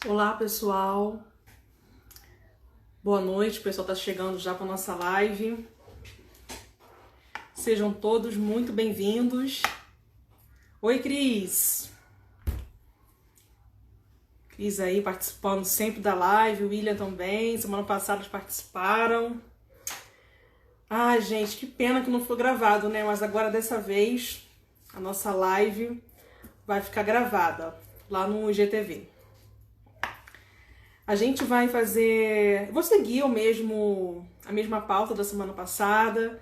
Olá, pessoal. Boa noite. O pessoal está chegando já para nossa live. Sejam todos muito bem-vindos. Oi, Cris. Cris aí participando sempre da live. O William também. Semana passada eles participaram. Ai, gente, que pena que não foi gravado, né? Mas agora, dessa vez, a nossa live vai ficar gravada lá no IGTV. A gente vai fazer... Vou seguir a mesma pauta da semana passada.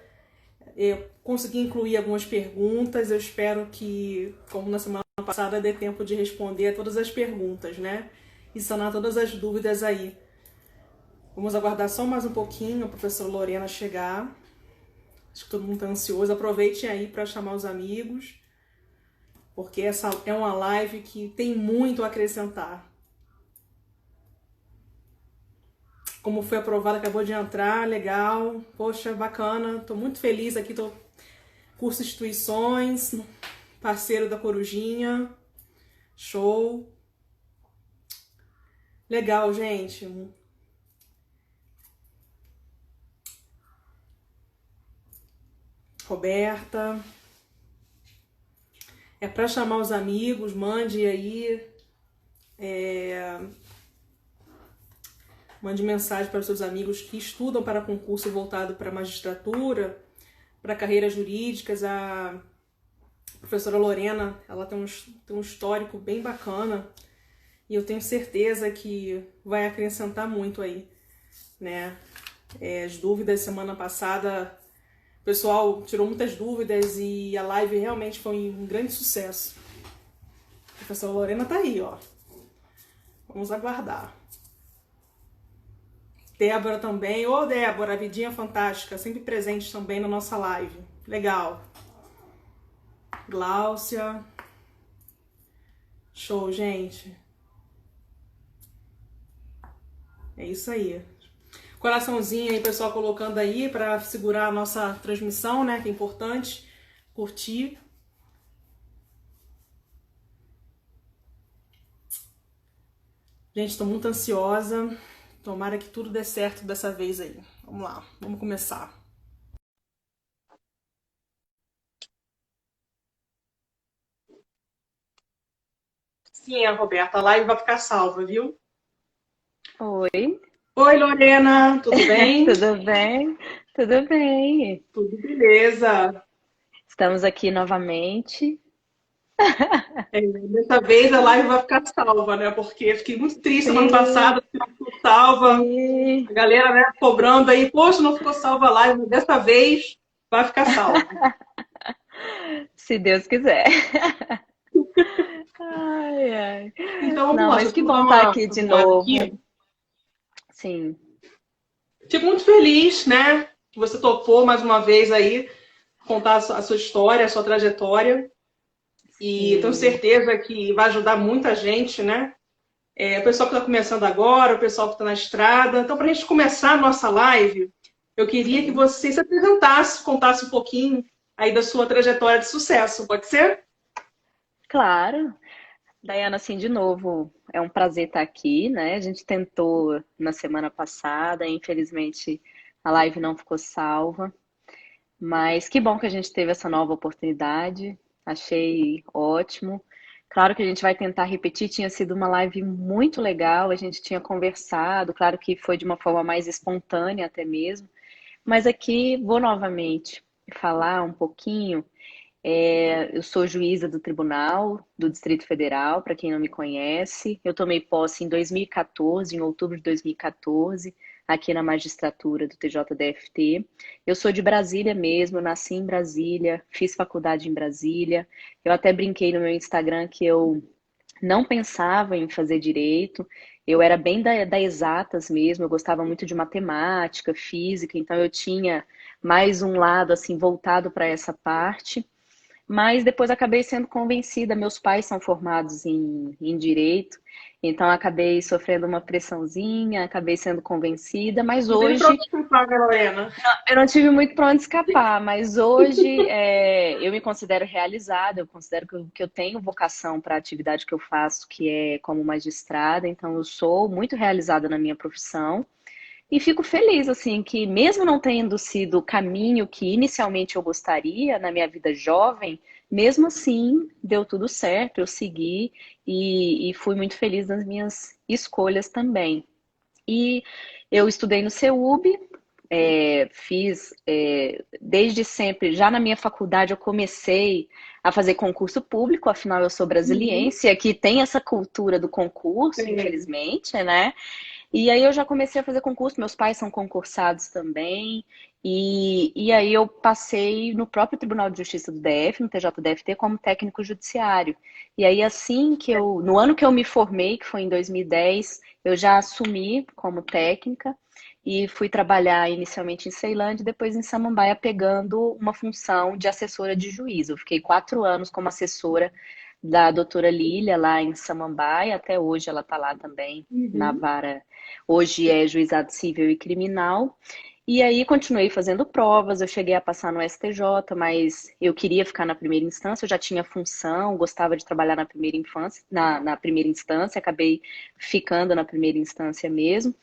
Eu consegui incluir algumas perguntas. Eu espero que, como na semana passada, dê tempo de responder a todas as perguntas, né? E sanar todas as dúvidas aí. Vamos aguardar só mais um pouquinho a professora Lorena chegar. Acho que todo mundo está ansioso. Aproveitem aí para chamar os amigos, porque essa é uma live que tem muito a acrescentar. Como foi aprovado, acabou de entrar, legal. Poxa, bacana. Tô muito feliz aqui, tô curso Instituições, parceiro da Corujinha. Show. Legal, gente. Roberta. É para chamar os amigos, mande aí. Mande mensagem para os seus amigos que estudam para concurso voltado para magistratura, para carreiras jurídicas. A professora Lorena, ela tem um histórico bem bacana e eu tenho certeza que vai acrescentar muito aí, né? As dúvidas semana passada, o pessoal tirou muitas dúvidas e a live realmente foi um grande sucesso. A professora Lorena tá aí, ó. Vamos aguardar. Débora também. Ô, Débora, a vidinha fantástica, sempre presente também na nossa live. Legal. Gláucia. Show, gente. É isso aí. Coraçãozinho aí, pessoal, colocando aí para segurar a nossa transmissão, né? Que é importante. Curtir. Gente, tô muito ansiosa. Tomara que tudo dê certo dessa vez aí. Vamos lá, vamos começar. Sim, Roberta, a live vai ficar salva, viu? Oi, Oi, Lorena, tudo bem? tudo bem? Tudo bem. Tudo beleza. Estamos aqui novamente. Dessa vez a live vai ficar salva, né? Porque fiquei muito triste semana Sim, passada, que não ficou salva. sim. A galera, né, cobrando aí, poxa, não ficou salva a live, mas dessa vez vai ficar salva. Se Deus quiser. Ai, ai. Então vamos Não, lá, mas deixa que eu dar bom estar uma aqui de arrumada aqui. novo. Sim, Fico muito feliz, né, que você topou mais uma vez aí contar a sua história, a sua trajetória. E tenho sim. certeza que vai ajudar muita gente, né? O pessoal que está começando agora, o pessoal que está na estrada. Então, para a gente começar a nossa live, eu queria que Sim, você se apresentasse, contasse um pouquinho aí da sua trajetória de sucesso, pode ser? claro. Daiana, assim, de novo, é um prazer estar aqui, né? A gente tentou na semana passada, infelizmente a live não ficou salva. Mas que bom que a gente teve essa nova oportunidade. Achei ótimo. Claro que a gente vai tentar repetir. Tinha sido uma live muito legal. A gente tinha conversado. Claro que foi de uma forma mais espontânea até mesmo. Mas aqui vou novamente falar um pouquinho. Eu sou juíza do Tribunal do Distrito Federal, para quem não me conhece. Eu tomei posse em 2014, em outubro de 2014, aqui na magistratura do TJDFT. Eu sou de Brasília mesmo, eu nasci em Brasília, fiz faculdade em Brasília. Eu até brinquei no meu Instagram que eu não pensava em fazer direito. Eu era bem da exatas mesmo, eu gostava muito de matemática, física, então eu tinha mais um lado assim voltado para essa parte. Mas depois acabei sendo convencida. Meus pais são formados em direito, então acabei sofrendo uma pressãozinha, acabei sendo convencida. Mas Não tem para hoje onde escapar, né, Lorena? eu não tive muito para onde escapar. Mas hoje eu me considero realizada, eu considero que eu tenho vocação para a atividade que eu faço, que é como magistrada, então eu sou muito realizada na minha profissão. E fico feliz, assim, que mesmo não tendo sido o caminho que inicialmente eu gostaria na minha vida jovem, mesmo assim deu tudo certo, eu segui e fui muito feliz nas minhas escolhas também. E eu estudei no CEUB, fiz desde sempre, já na minha faculdade eu comecei a fazer concurso público, afinal eu sou Uhum. brasiliense, e aqui tem essa cultura do concurso, É. infelizmente, né? E aí eu já comecei a fazer concurso, meus pais são concursados também, e aí eu passei no próprio Tribunal de Justiça do DF, no TJDFT, como técnico judiciário. E aí assim que no ano que eu me formei, que foi em 2010, eu já assumi como técnica e fui trabalhar inicialmente em Ceilândia e depois em Samambaia, pegando uma função de assessora de juízo. Eu fiquei 4 anos como assessora da doutora Lília lá em Samambaia, até hoje ela está lá também na Uhum. vara. Hoje é juizado civil e criminal. E aí continuei fazendo provas, eu cheguei a passar no STJ, mas eu queria ficar na primeira instância, eu já tinha função, gostava de trabalhar na primeira infância, na primeira instância, acabei ficando na primeira instância mesmo.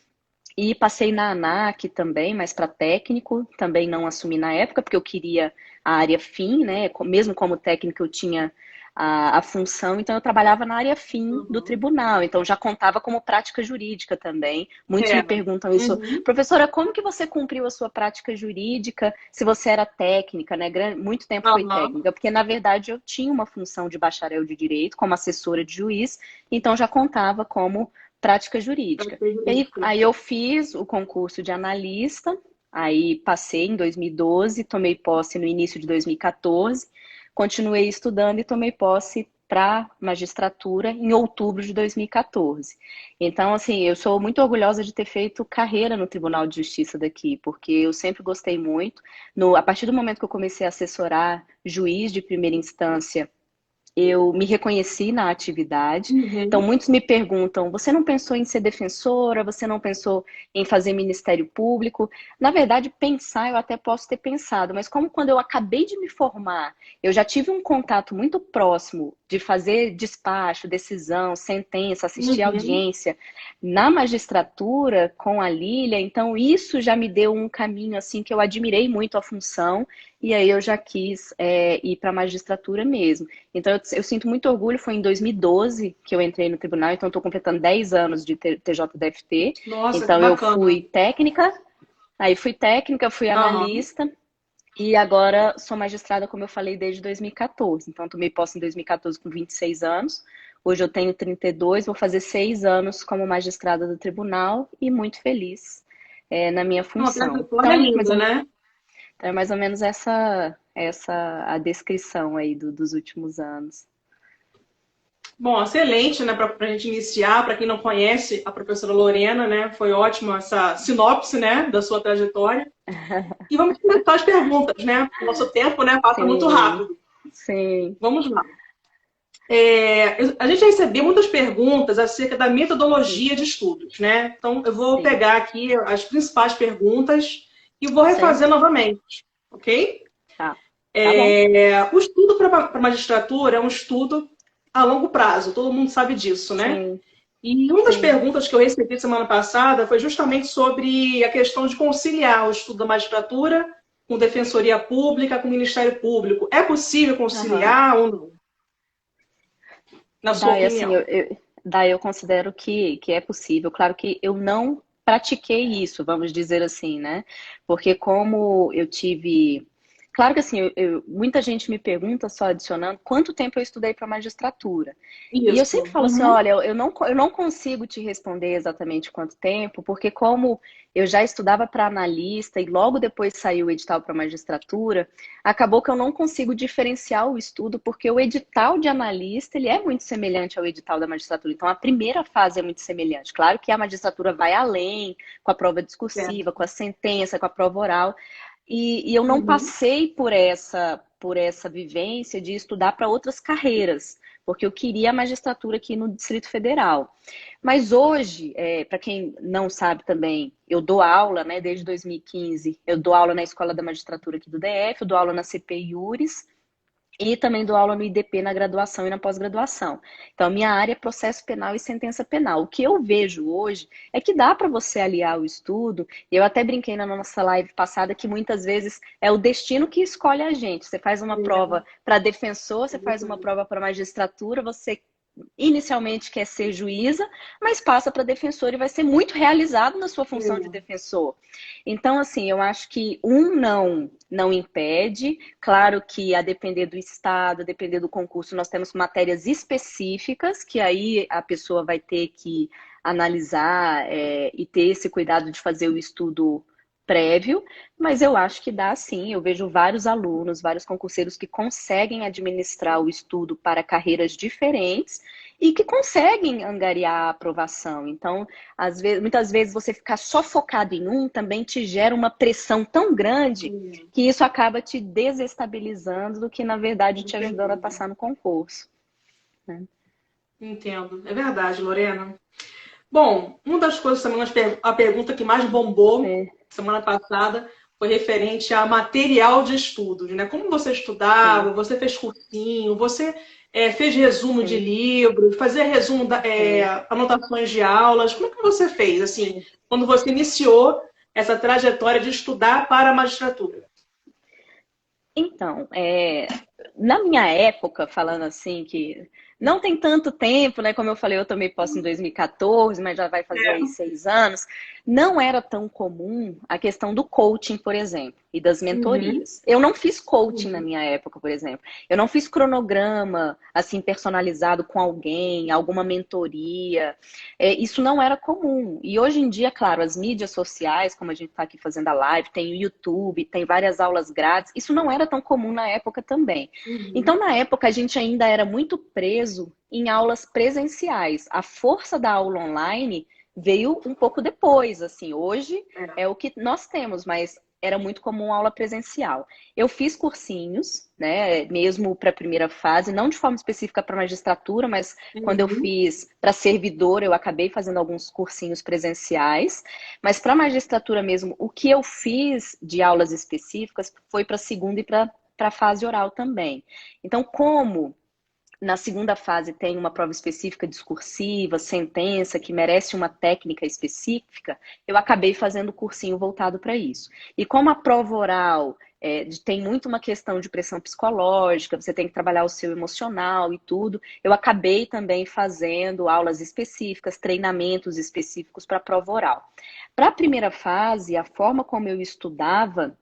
E passei na ANAC também, mas para técnico, também não assumi na época, porque eu queria a área fim, né? Mesmo como técnico eu tinha a função, então eu trabalhava na área fim do Uhum. tribunal, então já contava como prática jurídica também. Muitos É. me perguntam isso, Uhum. professora, como que você cumpriu a sua prática jurídica se você era técnica, né? Muito tempo foi Aham. técnica, porque na verdade eu tinha uma função de bacharel de direito como assessora de juiz, então já contava como prática jurídica. Prática E aí, jurídica. aí eu fiz o concurso de analista, aí passei em 2012, tomei posse no início de 2014, continuei estudando e tomei posse para magistratura em outubro de 2014. Então, assim, eu sou muito orgulhosa de ter feito carreira no Tribunal de Justiça daqui, porque eu sempre gostei muito. A partir do momento que eu comecei a assessorar juiz de primeira instância, eu me reconheci na atividade. Então, Uhum. muitos me perguntam: você não pensou em ser defensora? Você não pensou em fazer Ministério Público? Na verdade, pensar eu até posso ter pensado, mas como quando eu acabei de me formar, eu já tive um contato muito próximo de fazer despacho, decisão, sentença, assistir Uhum. audiência na magistratura com a Lília, então isso já me deu um caminho assim que eu admirei muito a função. E aí eu já quis ir para a magistratura mesmo. Então, eu sinto muito orgulho. Foi em 2012 que eu entrei no tribunal, então estou completando 10 anos de TJDFT. Nossa, que Então, eu bacana. fui técnica, aí fui técnica, fui Aham. analista, e agora sou magistrada, como eu falei, desde 2014. Então, tomei posse em 2014 com 26 anos. Hoje eu tenho 32, vou fazer 6 anos como magistrada do tribunal e muito feliz na minha Uma função. trajetória linda, né? Então, é mais ou menos essa a descrição aí dos últimos anos. Bom, excelente, né, para a gente iniciar. Para quem não conhece a professora Lorena, né, foi ótima essa sinopse, né, da sua trajetória. E vamos começar as perguntas, né? O nosso tempo, né, passa muito Sim, rápido. sim, Vamos lá. A gente recebeu muitas perguntas acerca da metodologia de estudos, né? Então, eu vou sim. pegar aqui as principais perguntas e vou refazer Certo? novamente, ok? Tá. Tá bom. O estudo para a magistratura é um estudo a longo prazo, todo mundo sabe disso, né? Sim, E uma das sim. perguntas que eu recebi semana passada foi justamente sobre a questão de conciliar o estudo da magistratura com defensoria pública, com Ministério Público. É possível Aham. conciliar ou não, na sua Daí, assim, opinião? daí eu considero que é possível. Claro que eu não pratiquei isso, vamos dizer assim, né? Porque como eu tive. Claro que assim, muita gente me pergunta, só adicionando, quanto tempo eu estudei para magistratura. E eu sempre Isso. falo assim, Uhum. olha, eu não consigo te responder exatamente quanto tempo, porque como eu já estudava para analista e logo depois saiu o edital para magistratura, acabou que eu não consigo diferenciar o estudo, porque o edital de analista, ele é muito semelhante ao edital da magistratura. Então, a primeira fase é muito semelhante. Claro que a magistratura vai além, com a prova discursiva, Certo. com a sentença, com a prova oral. E eu não Uhum. passei por essa vivência de estudar para outras carreiras, porque eu queria a magistratura aqui no Distrito Federal. Mas hoje, para quem não sabe também, eu dou aula, né, desde 2015. Eu dou aula na Escola da Magistratura aqui do DF, eu dou aula na CP Iuris, E também dou aula no IDP na graduação e na pós-graduação. Então, minha área é processo penal e sentença penal. O que eu vejo hoje é que dá para você aliar o estudo. Eu até brinquei na nossa live passada que muitas vezes é o destino que escolhe a gente. Você faz uma prova para defensor, você faz uma prova para magistratura, você inicialmente quer ser juíza, mas passa para defensor e vai ser muito realizado na sua função de defensor. Então, assim, eu acho que não impede. Claro que a depender do estado, a depender do concurso, nós temos matérias específicas que aí a pessoa vai ter que analisar e ter esse cuidado de fazer o estudo prévio, mas eu acho que dá sim. Eu vejo vários alunos, vários concurseiros que conseguem administrar o estudo para carreiras diferentes e que conseguem angariar a aprovação. Então, muitas vezes você ficar só focado em um também te gera uma pressão tão grande que isso acaba te desestabilizando do que, na verdade, te ajudando a passar no concurso. Né? Entendo. É verdade, Lorena. Bom, uma das coisas também, a pergunta que mais bombou semana passada foi referente a material de estudos, né? Como você estudava, você fez cursinho, você fez resumo de livros, fazia resumo, anotações de aulas. Como é que você fez, assim, quando você iniciou essa trajetória de estudar para a magistratura? Então, na minha época, falando assim, que não tem tanto tempo, né? Como eu falei, eu tomei posse em 2014, mas já vai fazer aí 6 anos. Não era tão comum a questão do coaching, por exemplo, e das mentorias. Eu não fiz coaching na minha época, por exemplo. Eu não fiz cronograma, assim, personalizado com alguém, alguma mentoria. Isso não era comum. E hoje em dia, claro, as mídias sociais, como a gente está aqui fazendo a live, tem o YouTube, tem várias aulas grátis. Isso não era tão comum na época também. Então, na época, a gente ainda era muito preso em aulas presenciais. A força da aula online veio um pouco depois, assim. Hoje é o que nós temos, mas era muito comum aula presencial. Eu fiz cursinhos, né, mesmo para a primeira fase, não de forma específica para magistratura, mas quando eu fiz para servidor, eu acabei fazendo alguns cursinhos presenciais. Mas para magistratura mesmo, o que eu fiz de aulas específicas foi para segunda e para a fase oral também. Então, como na segunda fase tem uma prova específica discursiva, sentença, que merece uma técnica específica, eu acabei fazendo o cursinho voltado para isso. E como a prova oral tem muito uma questão de pressão psicológica, você tem que trabalhar o seu emocional e tudo, eu acabei também fazendo aulas específicas, treinamentos específicos para a prova oral. Para a primeira fase, a forma como eu estudava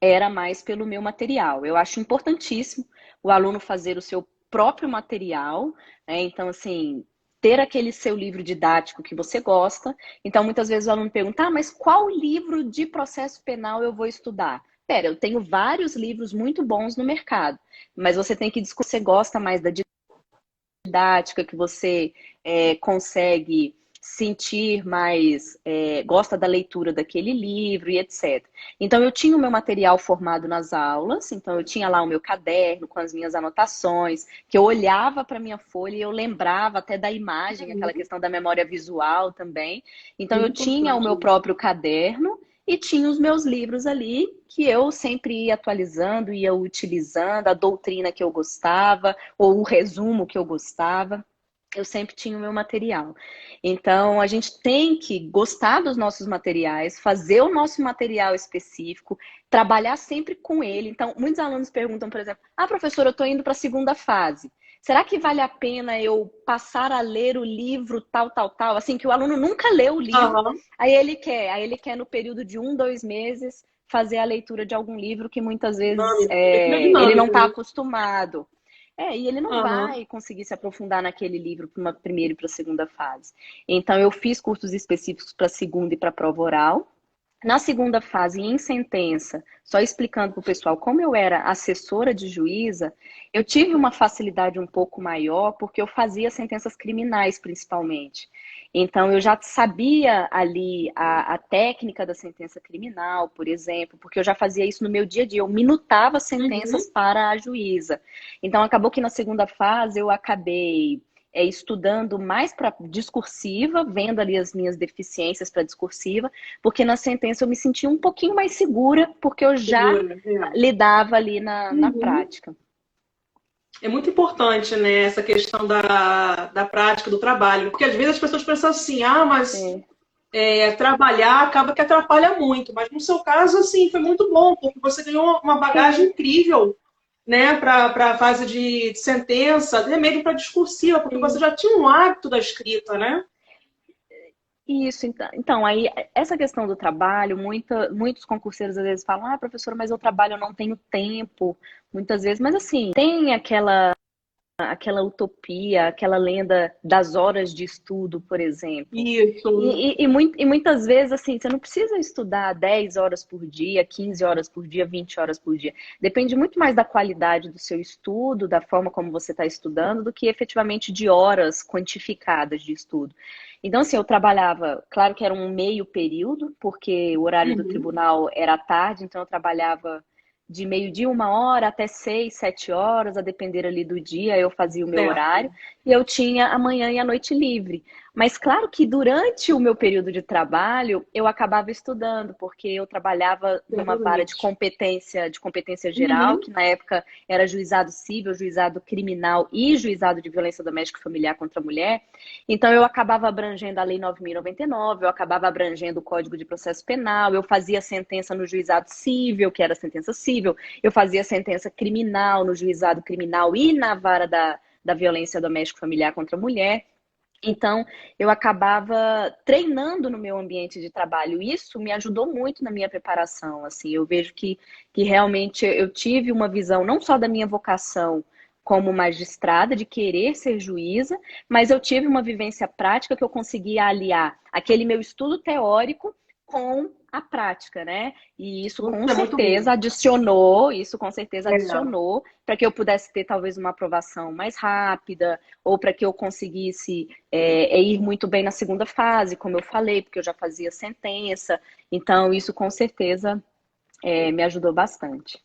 era mais pelo meu material. Eu acho importantíssimo o aluno fazer o seu próprio material, né? Então, assim, ter aquele seu livro didático que você gosta. Então, muitas vezes o aluno pergunta, mas qual livro de processo penal eu vou estudar? Pera, eu tenho vários livros muito bons no mercado, mas você tem que discutir se você gosta mais da didática, que você consegue sentir mais, gosta da leitura daquele livro e etc. Então, eu tinha o meu material formado nas aulas, então eu tinha lá o meu caderno com as minhas anotações, que eu olhava para a minha folha e eu lembrava até da imagem, aquela questão da memória visual também. Então, eu tinha o meu próprio caderno e tinha os meus livros ali, que eu sempre ia atualizando, ia utilizando, a doutrina que eu gostava, ou o resumo que eu gostava. Eu sempre tinha o meu material. Então, a gente tem que gostar dos nossos materiais, fazer o nosso material específico, trabalhar sempre com ele. Então, muitos alunos perguntam, por exemplo, professora, eu estou indo para a segunda fase. Será que vale a pena eu passar a ler o livro tal, tal, tal? Assim, que o aluno nunca leu o livro, aí ele quer no período de 1, 2 meses fazer a leitura de algum livro que muitas vezes ele não está acostumado. E ele não vai conseguir se aprofundar naquele livro para uma primeira e para a segunda fase. Então, eu fiz cursos específicos para a segunda e para a prova oral. Na segunda fase, em sentença, só explicando para o pessoal, como eu era assessora de juíza, eu tive uma facilidade um pouco maior, porque eu fazia sentenças criminais, principalmente. Então, eu já sabia ali a técnica da sentença criminal, por exemplo, porque eu já fazia isso no meu dia a dia, eu minutava sentenças para a juíza. Então, acabou que na segunda fase eu acabei estudando mais para discursiva, vendo ali as minhas deficiências para discursiva, porque na sentença eu me sentia um pouquinho mais segura, porque eu já lidava ali na prática. É muito importante, né, essa questão da prática do trabalho, porque às vezes as pessoas pensam assim, ah, mas É, trabalhar acaba que atrapalha muito, mas no seu caso, assim, foi muito bom, porque você ganhou uma bagagem sim, incrível, né, para a fase de sentença, até mesmo para discursiva, porque você sim. já tinha um hábito da escrita, né? Isso, então, aí essa questão do trabalho, muitos concurseiros às vezes falam, ah, professora, mas eu trabalho, eu não tenho tempo, muitas vezes, mas assim, tem aquela utopia, aquela lenda das horas de estudo, por exemplo. Isso, E muitas vezes, assim, você não precisa estudar 10 horas por dia, 15 horas por dia, 20 horas por dia. Depende muito mais da qualidade do seu estudo, da forma como você está estudando, do que efetivamente de horas quantificadas de estudo. Então, assim, eu trabalhava, claro que era um meio período, porque o horário do uhum, tribunal era à tarde, então eu trabalhava de meio-dia, 1 hora, até 6, 7 horas, a depender ali do dia, eu fazia o meu horário, certo. e eu tinha a manhã e a noite livre. Mas claro que durante o meu período de trabalho, eu acabava estudando, porque eu trabalhava numa vara Provavelmente. de competência geral, Uhum. que na época era juizado civil, juizado criminal e juizado de violência doméstica e familiar contra a mulher. Então eu acabava abrangendo a Lei 9.099, eu acabava abrangendo o Código de Processo Penal, eu fazia sentença no juizado civil, que era sentença civil, eu fazia sentença criminal no juizado criminal e na vara da violência doméstica e familiar contra a mulher. Então, eu acabava treinando no meu ambiente de trabalho. Isso me ajudou muito na minha preparação. Assim, eu vejo que realmente eu tive uma visão não só da minha vocação como magistrada, de querer ser juíza, mas eu tive uma vivência prática que eu conseguia aliar aquele meu estudo teórico com a prática, né? E Isso é muito bom. isso com certeza É. adicionou para que eu pudesse ter talvez uma aprovação mais rápida, ou para que eu conseguisse ir muito bem na segunda fase, como eu falei, porque eu já fazia sentença. Então, isso com certeza me ajudou bastante.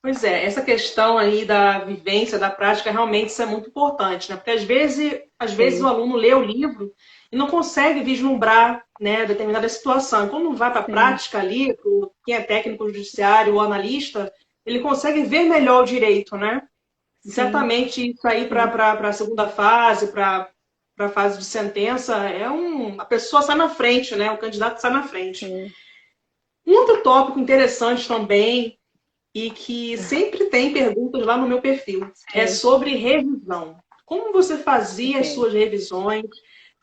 Pois é, essa questão aí da vivência, da prática, realmente isso é muito importante, né? Porque às vezes o Sim, aluno lê o livro e não consegue vislumbrar, né, determinada situação. Quando vai para a sim, prática ali, quem é técnico judiciário ou analista, ele consegue ver melhor o direito, né? E sim, certamente isso aí sim, para a segunda fase, para a fase de sentença, a pessoa sai na frente, né? O candidato sai na frente. sim. Um outro tópico interessante também e que sempre tem perguntas lá no meu perfil. É Sim, sobre revisão. Como você fazia as ok, suas revisões?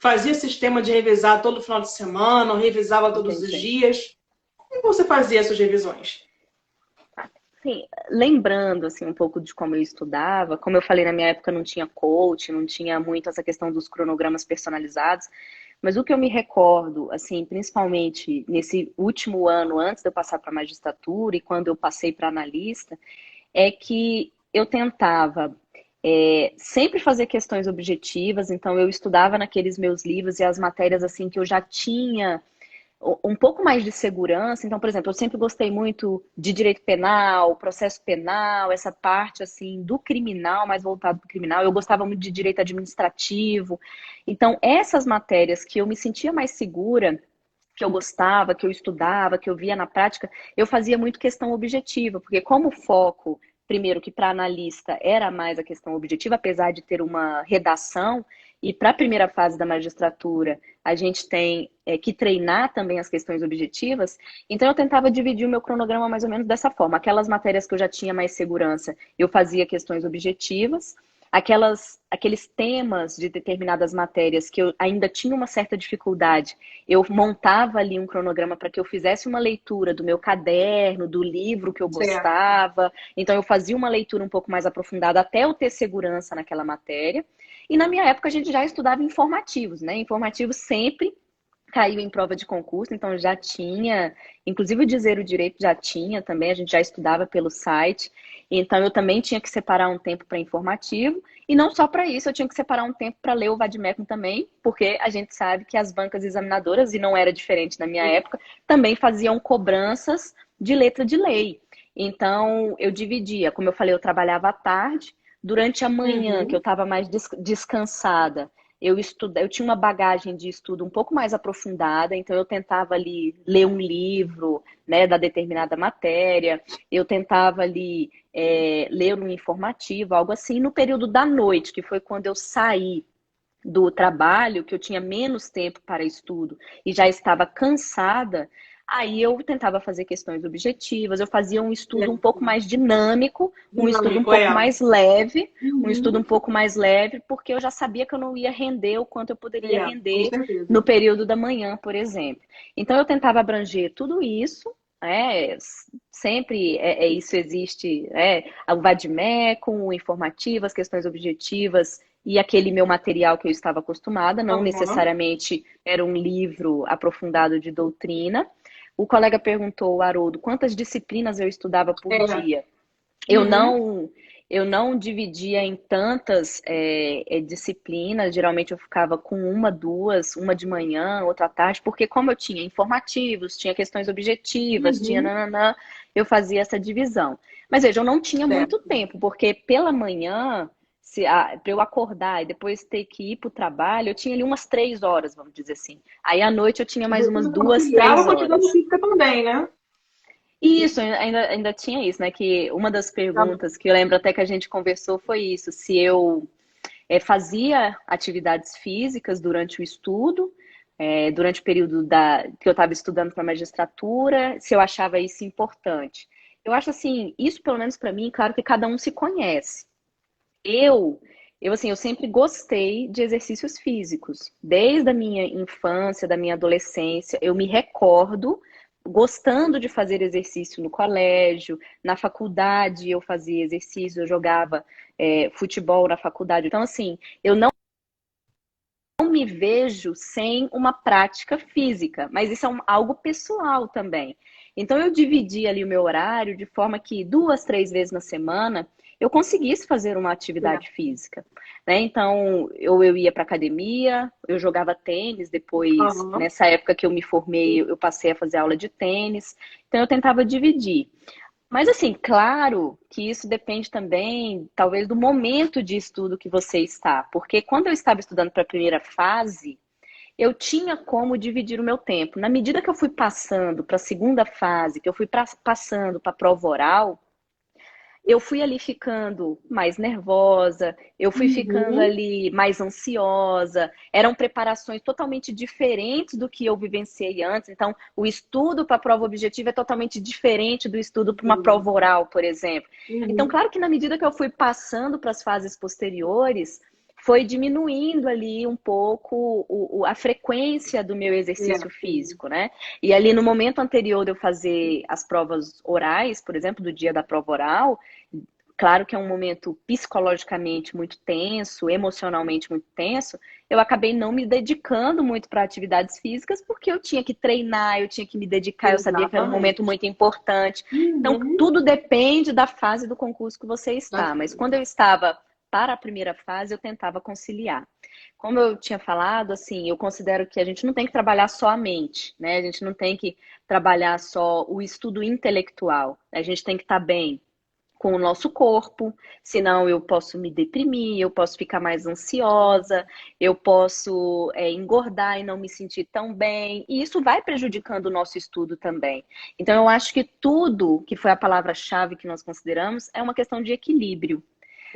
Fazia sistema de revisar todo final de semana, ou revisava todos os entendi. dias? Como você fazia as suas revisões? Sim, lembrando assim um pouco de como eu estudava, como eu falei na minha época não tinha coach, não tinha muito essa questão dos cronogramas personalizados, mas o que eu me recordo, assim, principalmente nesse último ano antes de eu passar para a magistratura e quando eu passei para analista, é que eu tentava sempre fazer questões objetivas, então eu estudava naqueles meus livros e as matérias assim que eu já tinha um pouco mais de segurança. Então, por exemplo, eu sempre gostei muito de direito penal, processo penal, essa parte assim do criminal, mais voltado para o criminal. Eu gostava muito de direito administrativo. Então, essas matérias que eu me sentia mais segura, que eu gostava, que eu estudava, que eu via na prática, eu fazia muito questão objetiva, porque como o foco, primeiro que para analista era mais a questão objetiva, apesar de ter uma redação, e para a primeira fase da magistratura a gente tem que treinar também as questões objetivas, então eu tentava dividir o meu cronograma mais ou menos dessa forma. Aquelas matérias que eu já tinha mais segurança, eu fazia questões objetivas, aqueles temas de determinadas matérias que eu ainda tinha uma certa dificuldade, eu montava ali um cronograma para que eu fizesse uma leitura do meu caderno, do livro que eu Certo. gostava. Então eu fazia uma leitura um pouco mais aprofundada até eu ter segurança naquela matéria. E na minha época a gente já estudava informativos, né? Informativos sempre caiu em prova de concurso, então já tinha, inclusive o Dizer o Direito já tinha também, a gente já estudava pelo site, então eu também tinha que separar um tempo para informativo, e não só para isso, eu tinha que separar um tempo para ler o Vademecum também, porque a gente sabe que as bancas examinadoras, e não era diferente na minha época, também faziam cobranças de letra de lei. Então eu dividia, como eu falei, eu trabalhava à tarde, durante a manhã, que eu Uhum. estava mais descansada, eu tinha uma bagagem de estudo um pouco mais aprofundada, então eu tentava ali ler um livro, né, da determinada matéria, eu tentava ali ler um informativo, algo assim, no período da noite, que foi quando eu saí do trabalho, que eu tinha menos tempo para estudo e já estava cansada, aí eu tentava fazer questões objetivas, eu fazia um estudo um pouco mais dinâmico, um estudo um Dinâmico, pouco mais leve, um estudo um Uhum. pouco mais leve, porque eu já sabia que eu não ia render o quanto eu poderia Com render certeza. no período da manhã, por exemplo. Então eu tentava abranger tudo isso. Sempre isso existe, o Vadmecum, o informativo, as questões objetivas e aquele meu material que eu estava acostumada, não Aham. necessariamente era um livro aprofundado de doutrina. O colega perguntou, o Haroldo, quantas disciplinas eu estudava por É. dia? Eu Uhum. não, eu não dividia em tantas disciplinas, geralmente eu ficava com uma, duas, uma de manhã, outra à tarde, porque como eu tinha informativos, tinha questões objetivas, tinha Uhum. nananã, eu fazia essa divisão. Mas veja, eu não tinha muito Certo. tempo, porque pela manhã, para eu acordar e depois ter que ir para o trabalho, eu tinha ali umas 3 horas, vamos dizer assim. Aí à noite eu tinha mais Você umas duas, conciliava três com a atividade horas. física também, né? Isso, ainda tinha isso, né? Que uma das perguntas que eu lembro até que a gente conversou foi isso, se eu fazia atividades físicas durante o estudo, durante o período que eu estava estudando para magistratura, se eu achava isso importante. Eu acho assim, isso pelo menos para mim, claro que cada um se conhece. Eu, eu sempre gostei de exercícios físicos. Desde a minha infância, da minha adolescência, eu me recordo gostando de fazer exercício no colégio, na faculdade eu fazia exercício, eu jogava futebol na faculdade. Então, assim, eu não me vejo sem uma prática física, mas isso é algo pessoal também. Então eu dividi ali o meu horário de forma que 2, 3 vezes na semana eu conseguisse fazer uma atividade física, né? Então eu ia para academia, eu jogava tênis, depois Aham. nessa época que eu me formei eu passei a fazer aula de tênis, então eu tentava dividir. Mas assim, claro que isso depende também, talvez, do momento de estudo que você está. Porque quando eu estava estudando para a primeira fase, eu tinha como dividir o meu tempo. Na medida que eu fui passando para a segunda fase, que eu fui passando para a prova oral, eu fui ali ficando mais nervosa, eu fui ficando Uhum. ali mais ansiosa. Eram preparações totalmente diferentes do que eu vivenciei antes. Então, o estudo para a prova objetiva é totalmente diferente do estudo para uma prova oral, por exemplo. Então, Uhum. claro que na medida que eu fui passando para as fases posteriores, foi diminuindo ali um pouco a frequência do meu exercício Sim. físico, né? E ali no momento anterior de eu fazer as provas orais, por exemplo, do dia da prova oral, claro que é um momento psicologicamente muito tenso, emocionalmente muito tenso, eu acabei não me dedicando muito para atividades físicas porque eu tinha que treinar, eu tinha que me dedicar, eu sabia que era um momento Exatamente. muito importante. Então, Uhum. tudo depende da fase do concurso que você está, mas quando eu estava para a primeira fase, eu tentava conciliar. Como eu tinha falado, assim, eu considero que a gente não tem que trabalhar só a mente, né? A gente não tem que trabalhar só o estudo intelectual. A gente tem que estar bem com o nosso corpo, senão eu posso me deprimir, eu posso ficar mais ansiosa, eu posso engordar e não me sentir tão bem, e isso vai prejudicando o nosso estudo também. Então, eu acho que tudo que foi a palavra-chave que nós consideramos é uma questão de equilíbrio,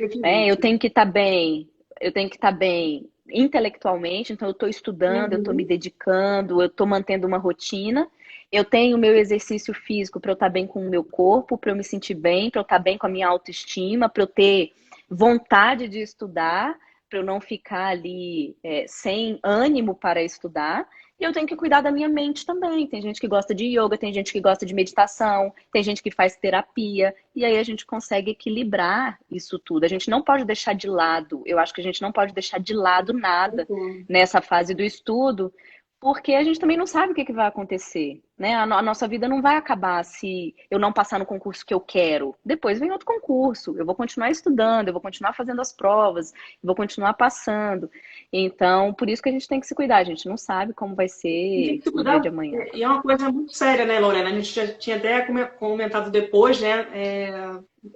né? Eu Equilíbrio. tenho que estar bem, eu tenho que estar bem intelectualmente, então eu estou estudando, eu estou me Uhum. dedicando, eu estou mantendo uma rotina. Eu tenho o meu exercício físico para eu estar bem com o meu corpo, para eu me sentir bem, para eu estar bem com a minha autoestima, para eu ter vontade de estudar, para eu não ficar ali sem ânimo para estudar. E eu tenho que cuidar da minha mente também. Tem gente que gosta de yoga, tem gente que gosta de meditação, tem gente que faz terapia. E aí a gente consegue equilibrar isso tudo. A gente não pode deixar de lado, eu acho que a gente não pode deixar de lado nada Concordo. nessa fase do estudo, porque a gente também não sabe o que vai acontecer, né? A nossa vida não vai acabar se eu não passar no concurso que eu quero. Depois vem outro concurso. Eu vou continuar estudando, eu vou continuar fazendo as provas, eu vou continuar passando. Então, por isso que a gente tem que se cuidar. A gente não sabe como vai E tem ser que se o dia de cuidar, amanhã. e é uma coisa muito séria, né, Lorena? A gente já tinha até comentado depois, né,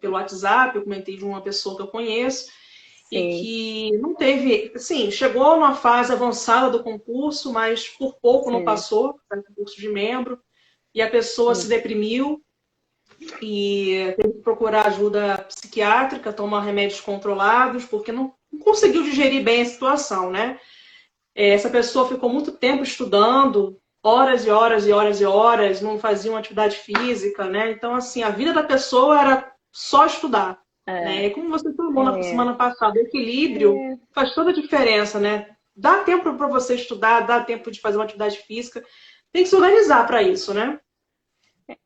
pelo WhatsApp, eu comentei de uma pessoa que eu conheço, e Sim, que não teve, assim, chegou numa fase avançada do concurso, mas por pouco não sim, passou para o concurso de membro, e a pessoa se sim. deprimiu e teve que procurar ajuda psiquiátrica, tomar remédios controlados, porque não conseguiu digerir bem a situação, né? Essa pessoa ficou muito tempo estudando, horas e horas e horas e horas, não fazia uma atividade física, né? Então, assim, a vida da pessoa era só estudar, né? É, E como você falou na é, semana passada, o equilíbrio é. faz toda a diferença, né? Dá tempo para você estudar, dá tempo de fazer uma atividade física, tem que se organizar para isso, né?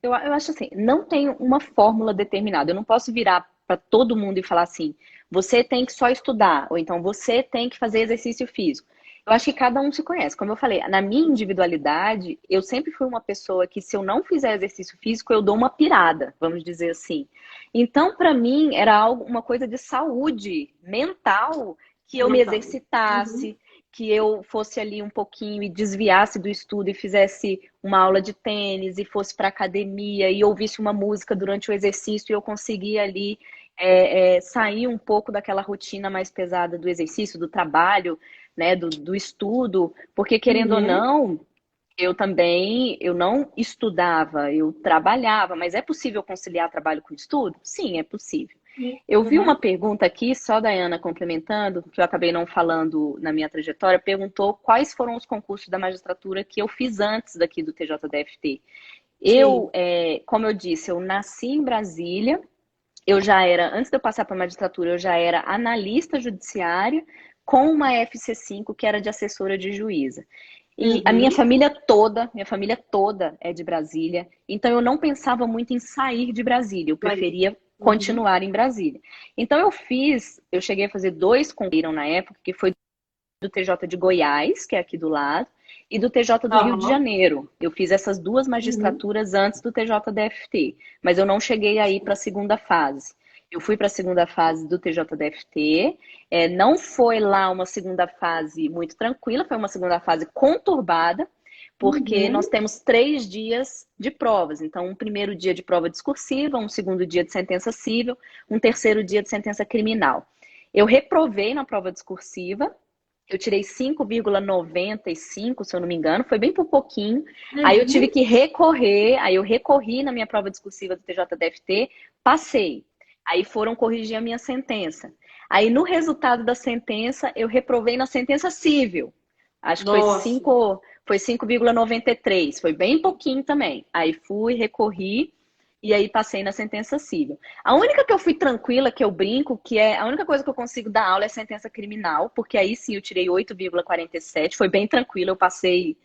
Eu acho assim, não tem uma fórmula determinada. Eu não posso virar para todo mundo e falar assim, você tem que só estudar, ou então você tem que fazer exercício físico. Eu acho que cada um se conhece. Como eu falei, na minha individualidade, eu sempre fui uma pessoa que, se eu não fizer exercício físico, eu dou uma pirada, vamos dizer assim. Então, para mim, era algo, uma coisa de saúde mental que eu me Mental. Uhum. exercitasse, que eu fosse ali um pouquinho e desviasse do estudo e fizesse uma aula de tênis e fosse para academia e ouvisse uma música durante o exercício e eu conseguia ali sair um pouco daquela rotina mais pesada do exercício, do trabalho, né, do estudo, porque querendo ou Uhum. não, eu também, eu não estudava, eu trabalhava, mas é possível conciliar trabalho com estudo? Sim, é possível. Eu vi uma Uhum. pergunta aqui, só Dayana complementando, que eu acabei não falando na minha trajetória, perguntou quais foram os concursos da magistratura que eu fiz antes daqui do TJDFT. Eu, Sim. como eu disse, eu nasci em Brasília, eu já era, antes de eu passar para a magistratura, eu já era analista judiciária com uma FC5 que era de assessora de juíza. E a Uhum. minha família toda é de Brasília, então eu não pensava muito em sair de Brasília, eu Vai. preferia Uhum. continuar em Brasília. Então eu cheguei a fazer dois concursos na época, que foi do TJ de Goiás, que é aqui do lado, e do TJ do Rio de Aham. Janeiro. Eu fiz essas duas Uhum. magistraturas antes do TJDFT, mas eu não cheguei aí para a segunda fase. Eu fui para a segunda fase do TJDFT, não foi lá uma segunda fase muito tranquila, foi uma segunda fase conturbada, porque nós Uhum. temos 3 dias de provas. Então, um primeiro dia de prova discursiva, um segundo dia de sentença civil, um terceiro dia de sentença criminal. Eu reprovei na prova discursiva, eu tirei 5,95, se eu não me engano, foi bem por pouquinho. Aí eu tive Uhum. que recorrer, aí eu recorri na minha prova discursiva do TJDFT, passei. Aí foram corrigir a minha sentença. Aí no resultado da sentença, eu reprovei na sentença civil. Acho que Nossa. foi 5,93, foi bem pouquinho também. Aí fui, recorri e aí passei na sentença civil. A única que eu fui tranquila, que eu brinco, que é a única coisa que eu consigo dar aula é sentença criminal, porque aí sim eu tirei 8,47, foi bem tranquilo, eu passei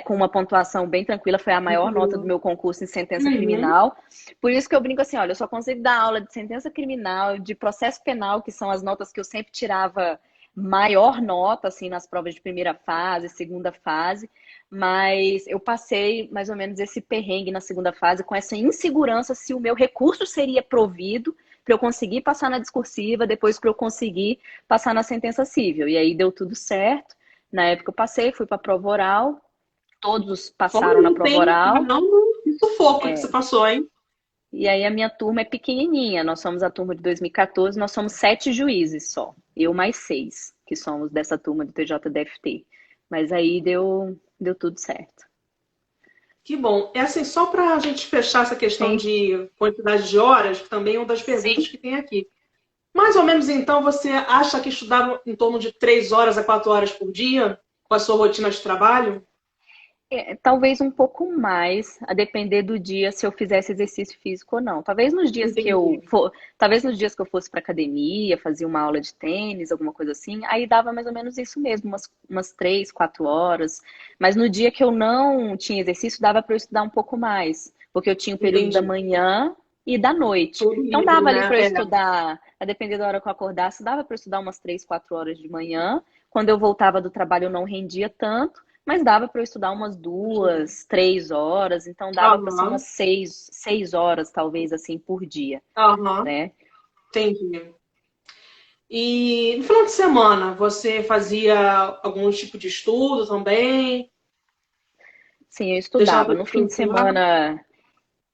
com uma pontuação bem tranquila, foi a maior nota do Tranquilo. meu concurso em sentença Uhum. criminal. Por isso que eu brinco assim, olha, eu só consigo dar aula de sentença criminal, de processo penal, que são as notas que eu sempre tirava maior nota, assim, nas provas de primeira fase, segunda fase, mas eu passei mais ou menos esse perrengue na segunda fase com essa insegurança se o meu recurso seria provido para eu conseguir passar na discursiva, depois para eu conseguir passar na sentença civil. E aí deu tudo certo. Na época eu passei, fui para a prova oral, todos Fora passaram na isso, prova hein? oral. Não, que sufoco que você passou, hein? E aí a minha turma é pequenininha, nós somos a turma de 2014, nós somos 7 juízes só, eu mais 6, que somos dessa turma do TJDFT. Mas aí deu tudo certo. Que bom. É assim, só para a gente fechar essa questão Sim, de quantidade de horas, que também é uma das perguntas sim. que tem aqui. Mais ou menos, então, você acha que estudar em torno de 3 horas a 4 horas por dia, com a sua rotina de trabalho? Talvez um pouco mais, a depender do dia, se eu fizesse exercício físico ou não. Entendi. Talvez nos dias que eu fosse para academia, fazia uma aula de tênis, alguma coisa assim, aí dava mais ou menos isso mesmo, umas 3, 4 horas. Mas no dia que eu não tinha exercício, dava para eu estudar um pouco mais, porque eu tinha o período da Entendi. manhã e da noite. Todo Então livre, dava ali né? para eu É. estudar, a depender da hora que eu acordasse, dava para eu estudar umas 3, 4 horas de manhã. Quando eu voltava do trabalho, eu não rendia tanto. Mas dava para eu estudar umas 2, 3 horas, então dava para ser umas Aham, 6 horas, talvez, assim, por dia, aham, né? entendi. E no final de semana, você fazia algum tipo de estudo também? Sim, eu Deixava estudava. para o celular?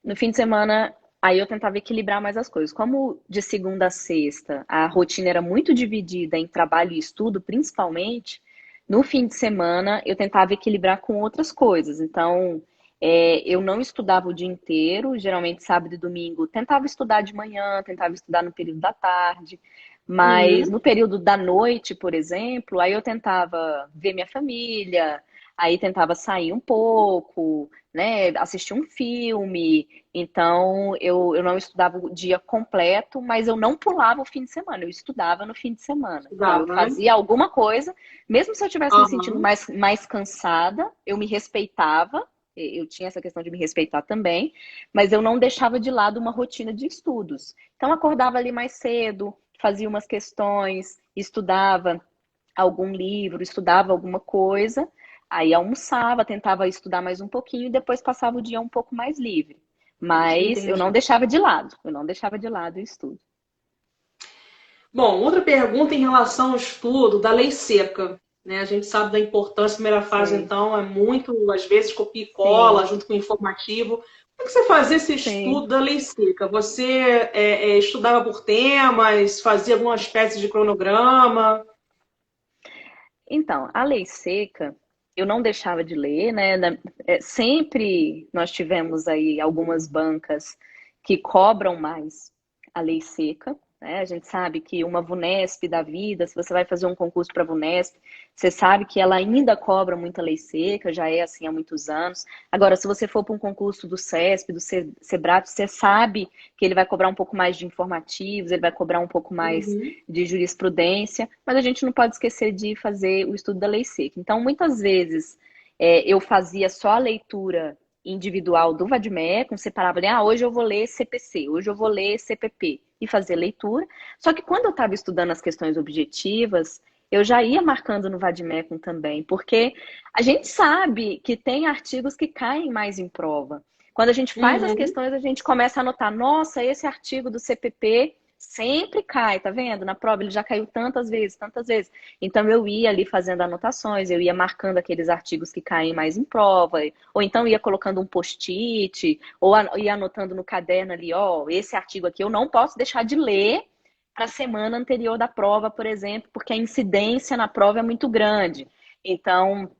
No fim de semana, Aí eu tentava equilibrar mais as coisas. Como de segunda a sexta a rotina era muito dividida em trabalho e estudo, principalmente, no fim de semana eu tentava equilibrar com outras coisas. Então, eu não estudava o dia inteiro, geralmente sábado e domingo tentava estudar de manhã, tentava estudar no período da tarde, mas Uhum. no período da noite, por exemplo, aí eu tentava ver minha família, aí tentava sair um pouco, né, assistir um filme. Então, eu não estudava o dia completo, mas eu não pulava o fim de semana, eu estudava no fim de semana. Então, eu Estudava, né? fazia alguma coisa, mesmo se eu estivesse me sentindo Aham. mais cansada, eu me respeitava, eu tinha essa questão de me respeitar também, mas eu não deixava de lado uma rotina de estudos. Então, acordava ali mais cedo, fazia umas questões, estudava algum livro, estudava alguma coisa, aí almoçava, tentava estudar mais um pouquinho e depois passava o dia um pouco mais livre. Mas eu não Entendi. deixava de lado, eu não deixava de lado o estudo. Bom, outra pergunta em relação ao estudo da lei seca. Né? A gente sabe da importância, a primeira fase, Sei. então, é muito, às vezes, copia e cola, Sim, junto com o informativo. Como é que você fazia esse sim. estudo da lei seca? Você estudava por temas, fazia alguma espécie de cronograma? Então, a lei seca, eu não deixava de ler, né? Sempre nós tivemos aí algumas bancas que cobram mais a lei seca, né? A gente sabe que uma VUNESP da vida, se você vai fazer um concurso para a VUNESP, você sabe que ela ainda cobra muita lei seca, já é assim há muitos anos. Agora, se você for para um concurso do CESP, do SEBRAP, você sabe que ele vai cobrar um pouco mais de informativos, ele vai cobrar um pouco mais Uhum. de jurisprudência, mas a gente não pode esquecer de fazer o estudo da lei seca. Então, muitas vezes, eu fazia só a leitura individual do Vadmecum, separava ali, hoje eu vou ler CPC, hoje eu vou ler CPP, e fazer leitura. Só que quando eu estava estudando as questões objetivas, eu já ia marcando no Vadmecum também, porque a gente sabe que tem artigos que caem mais em prova. Quando a gente faz as Uhum. questões, a gente começa a anotar, nossa, esse artigo do CPP sempre cai, tá vendo? Na prova ele já caiu tantas vezes, tantas vezes. Então eu ia ali fazendo anotações, eu ia marcando aqueles artigos que caem mais em prova, ou então ia colocando um post-it, ou ia anotando no caderno ali, ó, esse artigo aqui eu não posso deixar de ler para a semana anterior da prova, por exemplo, porque a incidência na prova é muito grande. Então,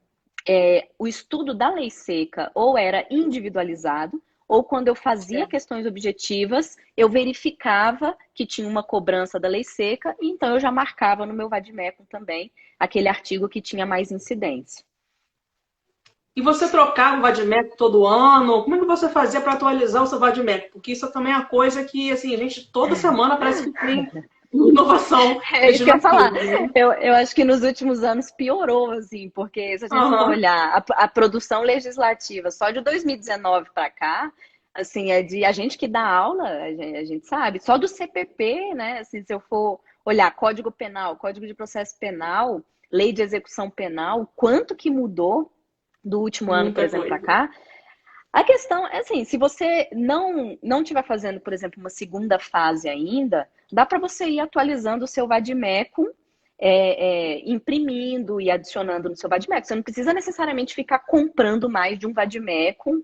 o estudo da lei seca ou era individualizado, ou quando eu fazia Certo. questões objetivas, eu verificava que tinha uma cobrança da lei seca, e então eu já marcava no meu vademecum também aquele artigo que tinha mais incidência. E você trocava o Vadmec todo ano? Como é que você fazia para atualizar o seu Vadmec? Porque isso também é uma coisa que, assim, a gente toda semana parece que tem inovação É isso que eu ia falar. legislativa, né? Eu acho que nos últimos anos piorou, assim, porque se a gente for Aham. olhar a produção legislativa só de 2019 para cá, assim, é de a gente que dá aula, a gente sabe, só do CPP, né? Assim, se eu for olhar Código Penal, Código de Processo Penal, Lei de Execução Penal, quanto que mudou do último ano, por Muita exemplo, para coisa. cá. A questão é assim, se você não estiver fazendo, por exemplo, uma segunda fase ainda, dá para você ir atualizando o seu Vadmecum, imprimindo e adicionando no seu Vadmecum. Você não precisa necessariamente ficar comprando mais de um Vadmecum,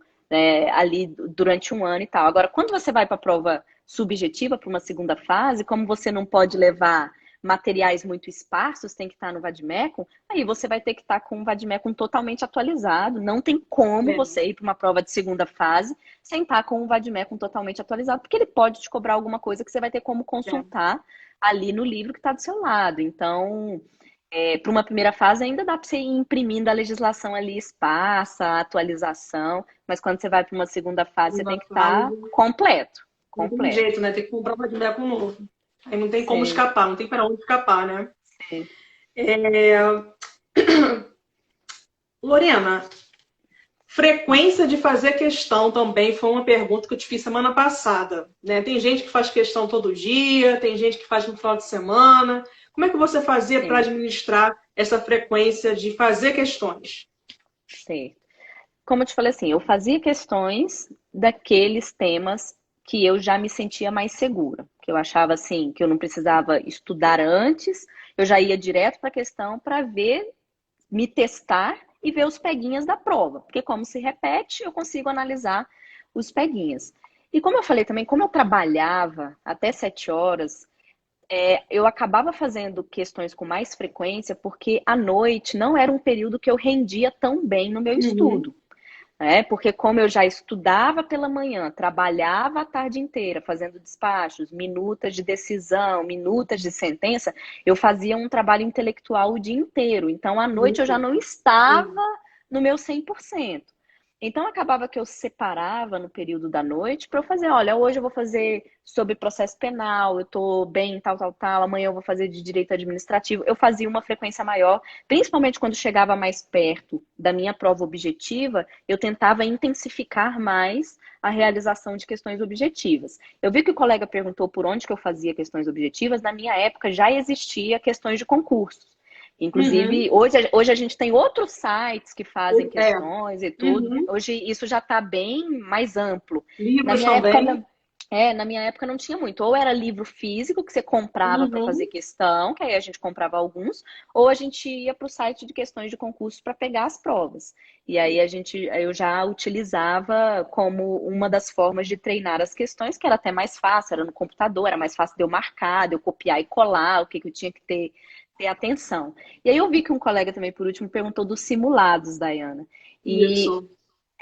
ali durante um ano e tal. Agora, quando você vai para a prova subjetiva, para uma segunda fase, como você não pode levar materiais muito esparsos, tem que estar no Vadmecum, aí você vai ter que estar com o Vadmecum totalmente atualizado. Não tem como É. você ir para uma prova de segunda fase sem estar com o Vadmecum totalmente atualizado, porque ele pode te cobrar alguma coisa que você vai ter como É. consultar ali no livro que está do seu lado. Então, para uma primeira fase ainda dá para você ir imprimindo a legislação ali esparsa, a atualização, mas quando você vai para uma segunda fase, você Segunda tem que estar fase. completo, Não tem completo. jeito, né? Tem que comprar um Vadmec novo. Aí não tem como Sim, escapar, não tem para onde escapar, né? sim, É... Lorena, frequência de fazer questão também foi uma pergunta que eu te fiz semana passada, né? Tem gente que faz questão todo dia, tem gente que faz no final de semana. Como é que você fazia para sim, administrar essa frequência de fazer questões? sim. Como eu te falei assim, eu fazia questões daqueles temas que eu já me sentia mais segura, que eu achava assim, que eu não precisava estudar antes, eu já ia direto para a questão para ver, me testar e ver os peguinhas da prova, porque como se repete, eu consigo analisar os peguinhas. E como eu falei também, como eu trabalhava até 7 horas, eu acabava fazendo questões com mais frequência, porque à noite não era um período que eu rendia tão bem no meu Uhum. estudo. Né? Porque como eu já estudava pela manhã, trabalhava a tarde inteira fazendo despachos, minutas de decisão, minutas de sentença, eu fazia um trabalho intelectual o dia inteiro. Então, à noite eu já não estava no meu 100%. Então, acabava que eu separava no período da noite para eu fazer, olha, hoje eu vou fazer sobre processo penal, eu estou bem, tal, tal, tal, amanhã eu vou fazer de direito administrativo. Eu fazia uma frequência maior, principalmente quando chegava mais perto da minha prova objetiva, eu tentava intensificar mais a realização de questões objetivas. Eu vi que o colega perguntou por onde que eu fazia questões objetivas. Na minha época já existia questões de concursos. Inclusive, Uhum. hoje a gente tem outros sites que fazem É. questões e tudo. Uhum. Hoje isso já está bem mais amplo. Na Livros minha época, também. na minha época não tinha muito. Ou era livro físico que você comprava para fazer Uhum. questão, que aí a gente comprava alguns, ou a gente ia para o site de questões de concurso para pegar as provas. E aí eu já utilizava como uma das formas de treinar as questões, que era até mais fácil, era no computador, era mais fácil de eu marcar, de eu copiar e colar, o que eu tinha que ter atenção. E aí eu vi que um colega também, por último, perguntou dos simulados, Dayana. E Isso.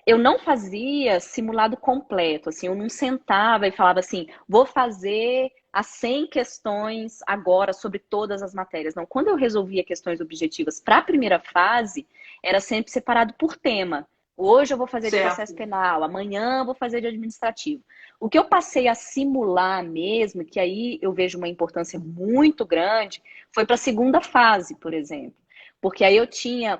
eu não fazia simulado completo, assim, eu não sentava e falava assim, vou fazer as 100 questões agora sobre todas as matérias. Não, quando eu resolvia questões objetivas para a primeira fase, era sempre separado por tema. Hoje eu vou fazer de processo Certo. penal, amanhã eu vou fazer de administrativo. O que eu passei a simular mesmo, que aí eu vejo uma importância muito grande, foi para a segunda fase, por exemplo. Porque aí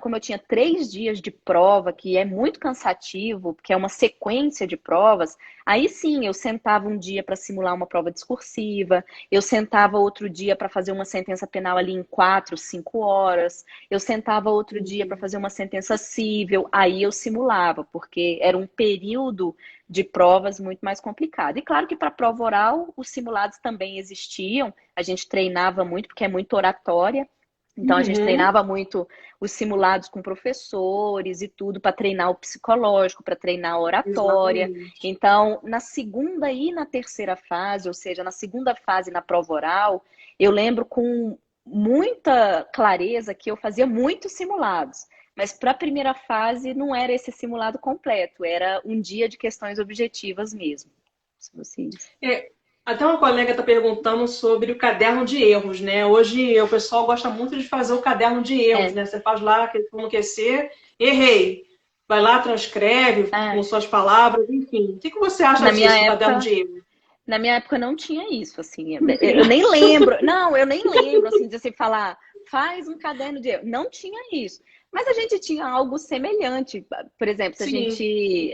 como eu tinha 3 dias de prova, que é muito cansativo, porque é uma sequência de provas, aí sim eu sentava um dia para simular uma prova discursiva, eu sentava outro dia para fazer uma sentença penal ali em 4, 5 horas, eu sentava outro dia para Uhum. fazer uma sentença cível, aí eu simulava, porque era um período de provas muito mais complicado. E claro que para prova oral, os simulados também existiam, a gente treinava muito, porque é muito oratória. Então a gente Uhum. treinava muito os simulados com professores e tudo para treinar o psicológico, para treinar a oratória. Exatamente. Então, na segunda e na terceira fase, ou seja, na segunda fase na prova oral, eu lembro com muita clareza que eu fazia muitos simulados. Mas para a primeira fase não era esse simulado completo, era um dia de questões objetivas mesmo. Se vocês. É, até uma colega está perguntando sobre o caderno de erros, né? Hoje o pessoal gosta muito de fazer o caderno de erros, É, né? Você faz lá como quer ser, errei. Vai lá, transcreve com é. suas palavras, enfim. O que que você acha Na minha disso, do caderno época, de erros? Na minha época não tinha isso, assim. Não Eu tem. nem lembro. Não, eu nem lembro, assim, de você falar, faz um caderno de erro. Não tinha isso. Mas a gente tinha algo semelhante. Por exemplo, se a Sim, gente.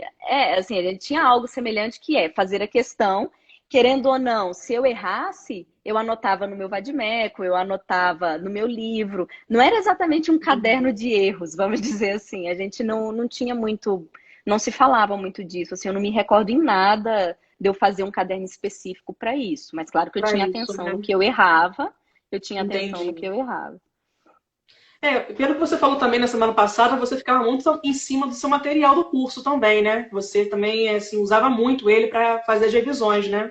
Assim, a gente tinha algo semelhante que é fazer a questão, querendo ou não, se eu errasse, eu anotava no meu vadimeco, eu anotava no meu livro. Não era exatamente um caderno de erros, vamos dizer assim. A gente não tinha muito. Não se falava muito disso. Assim, eu não me recordo em nada de eu fazer um caderno específico para isso. Mas claro que eu para tinha isso, atenção né? no que eu errava, eu tinha atenção no Entendi. que eu errava. É, pelo que você falou também na semana passada, você ficava muito em cima do seu material do curso também, né? Você também, assim, usava muito ele para fazer as revisões, né?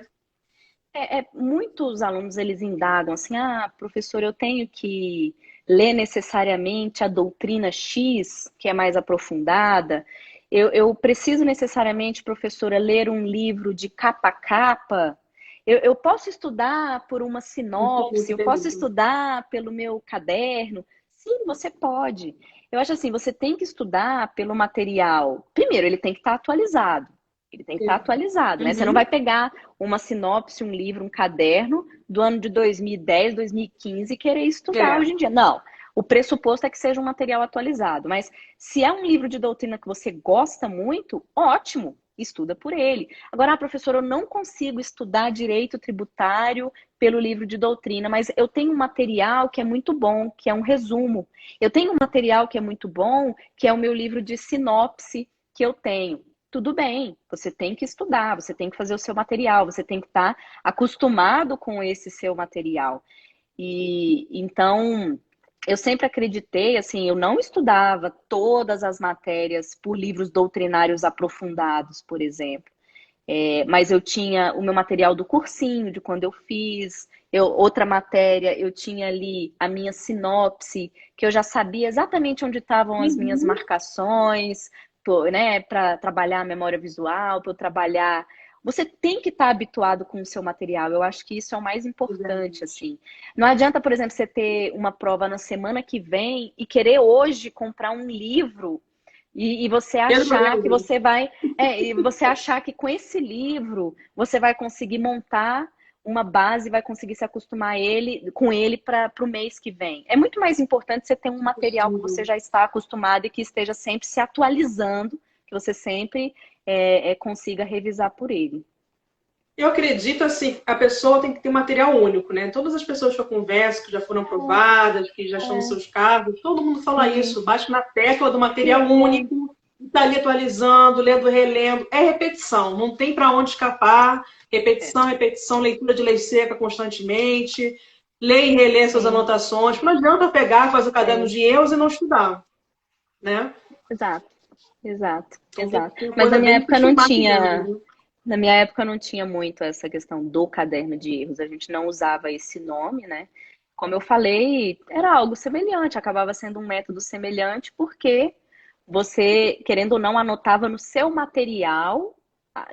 Muitos alunos eles indagam assim, professor, eu tenho que ler necessariamente a doutrina X, que é mais aprofundada. Eu preciso necessariamente, professora, ler um livro de capa a capa. Eu posso estudar por uma Entendi, sinopse, eu posso entendi. estudar pelo meu caderno. Sim, você pode. Eu acho assim, você tem que estudar pelo material. Primeiro, ele tem que estar atualizado. Ele tem que estar atualizado, né? Você não vai Uhum. pegar uma sinopse, um livro, um caderno do ano de 2010, 2015 e querer estudar É, hoje em dia. Não. O pressuposto é que seja um material atualizado. Mas se é um livro de doutrina que você gosta muito, ótimo, estuda por ele. Agora, professora, eu não consigo estudar direito tributário pelo livro de doutrina, mas eu tenho um material que é muito bom, que é um resumo. Eu tenho um material que é muito bom, que é o meu livro de sinopse que eu tenho. Tudo bem, você tem que estudar, você tem que fazer o seu material, você tem que estar acostumado com esse seu material. E então eu sempre acreditei, assim, eu não estudava todas as matérias por livros doutrinários aprofundados, por exemplo. Mas eu tinha o meu material do cursinho, de quando eu fiz, outra matéria, eu tinha ali a minha sinopse, que eu já sabia exatamente onde estavam as minhas Uhum. marcações, né, para trabalhar a memória visual, para eu trabalhar. Você tem que estar habituado com o seu material. Eu acho que isso é o mais importante, Exatamente. assim. Não adianta, por exemplo, você ter uma prova na semana que vem e querer hoje comprar um livro e você Pedro achar que Lendo. você vai, e você achar que com esse livro você vai conseguir montar uma base, vai conseguir se acostumar com ele para o mês que vem. É muito mais importante você ter um material que você Possível. já está acostumado e que esteja sempre se atualizando, que você sempre consiga revisar por ele. Eu acredito assim, a pessoa tem que ter um material único, né? Todas as pessoas que eu converso, que já foram aprovadas, que já estão nos É, seus cargos, todo mundo fala sim, isso, bate na tecla do material é, único, está ali atualizando, lendo, relendo. É repetição, não tem para onde escapar. é, Repetição, repetição, leitura de lei seca constantemente, lê e relê suas sim, anotações. Não adianta pegar, fazer o caderno é, de erros e não estudar, né? exato, exato, Então tem que exato. ter Mas coisa bem sistemática. Né? na minha época não tinha muito essa questão do caderno de erros, a gente não usava esse nome, né? Como eu falei, era algo semelhante, acabava sendo um método semelhante, porque você, querendo ou não, anotava no seu material,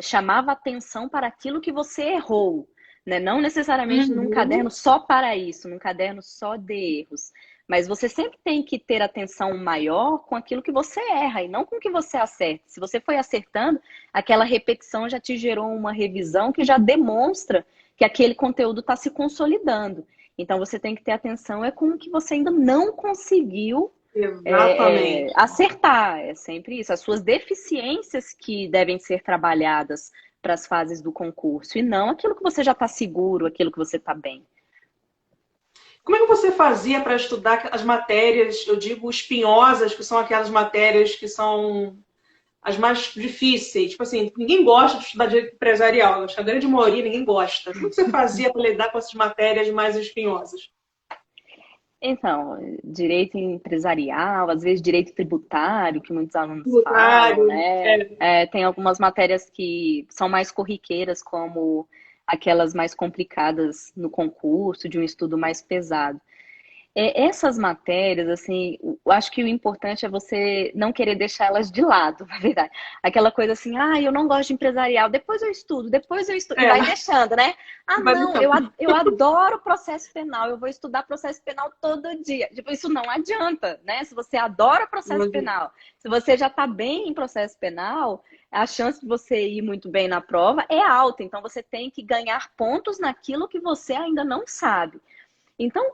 chamava atenção para aquilo que você errou, né? Não necessariamente num caderno Uhum. só para isso, num caderno só de erros. Mas você sempre tem que ter atenção maior com aquilo que você erra e não com o que você acerta. Se você foi acertando, aquela repetição já te gerou uma revisão que já demonstra que aquele conteúdo está se consolidando. Então você tem que ter atenção com o que você ainda não conseguiu Exatamente. acertar. É sempre isso. As suas deficiências que devem ser trabalhadas para as fases do concurso e não aquilo que você já está seguro, aquilo que você está bem. Como é que você fazia para estudar as matérias, eu digo espinhosas, que são aquelas matérias que são as mais difíceis? Tipo assim, ninguém gosta de estudar direito empresarial, acho que a grande maioria ninguém gosta. Como é que você fazia para lidar com essas matérias mais espinhosas? Então, direito empresarial, às vezes direito tributário, que muitos alunos falam, Tributário, né? Tem algumas matérias que são mais corriqueiras, como aquelas mais complicadas no concurso, de um estudo mais pesado. Essas matérias, assim, eu acho que o importante é você não querer deixá-las de lado, na verdade. Aquela coisa assim, eu não gosto de empresarial, depois eu estudo, e é, vai deixando, né? Ah, vai não, deixando. eu adoro processo penal, eu vou estudar processo penal todo dia. Tipo, isso não adianta, né? Se você adora processo penal, se você já está bem em processo penal, a chance de você ir muito bem na prova é alta. Então, você tem que ganhar pontos naquilo que você ainda não sabe. Então,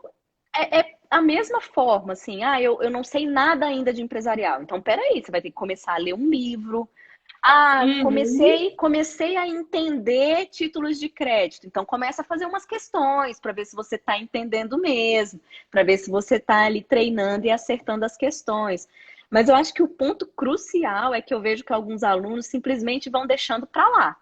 é a mesma forma, assim, eu não sei nada ainda de empresarial. Então, peraí, você vai ter que começar a ler um livro. Uhum. Comecei a entender títulos de crédito. Então, começa a fazer umas questões para ver se você está entendendo mesmo, para ver se você está ali treinando e acertando as questões. Mas eu acho que o ponto crucial é que eu vejo que alguns alunos simplesmente vão deixando para lá.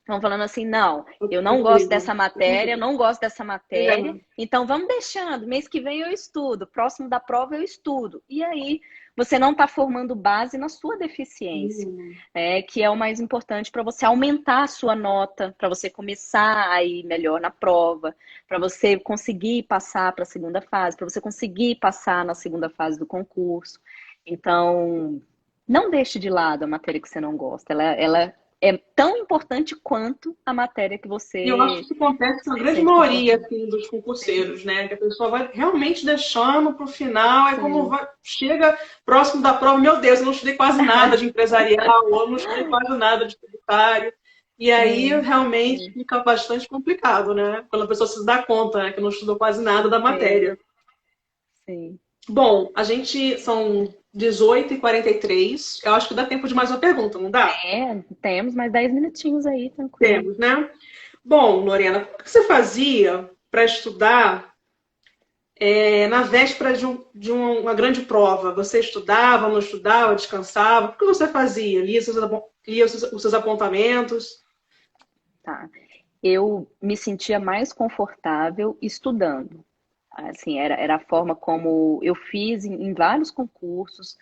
Estão falando assim, não, eu não gosto Horrível. dessa matéria, eu Horrível. não gosto dessa matéria, É. então vamos deixando, mês que vem eu estudo, próximo da prova eu estudo. E aí você não está formando base na sua deficiência, que é o mais importante para você aumentar a sua nota, para você começar a ir melhor na prova, para você conseguir passar para a segunda fase, para você conseguir passar na segunda fase do concurso. Então, não deixe de lado a matéria que você não gosta, ela é tão importante quanto a matéria que E eu acho que você isso acontece com a se grande sente maioria confortável. assim, dos Sim, concurseiros, né? Que a pessoa vai realmente deixando para o final, é como sim. chega próximo da prova, meu Deus, eu não estudei quase nada de empresarial, ou eu não estudei quase nada de tributário. E aí Sim, realmente sim, fica bastante complicado, né? Quando a pessoa se dá conta, né, que não estudou quase nada da sim, matéria. sim. Bom, a gente são 18h43. Eu acho que dá tempo de mais uma pergunta, não dá? Temos mais 10 minutinhos aí, tranquilo. Temos, né? Bom, Lorena, o que você fazia para estudar na véspera uma grande prova? Você estudava, não estudava, descansava? O que você fazia? Lia os seus apontamentos? Tá. Eu me sentia mais confortável estudando. Assim, era a forma como eu fiz em vários concursos.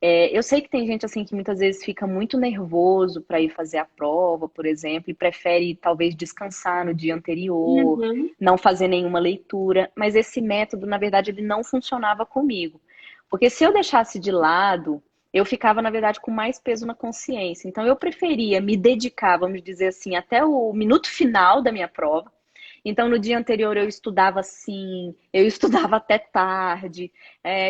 Eu sei que tem gente assim que muitas vezes fica muito nervoso para ir fazer a prova, por exemplo, e prefere talvez descansar no dia anterior, Uhum. não fazer nenhuma leitura, mas esse método, na verdade, ele não funcionava comigo. Porque se eu deixasse de lado, eu ficava, na verdade, com mais peso na consciência. Então eu preferia me dedicar, vamos dizer assim, até o minuto final da minha prova. Então, no dia anterior eu estudava assim, eu estudava até tarde.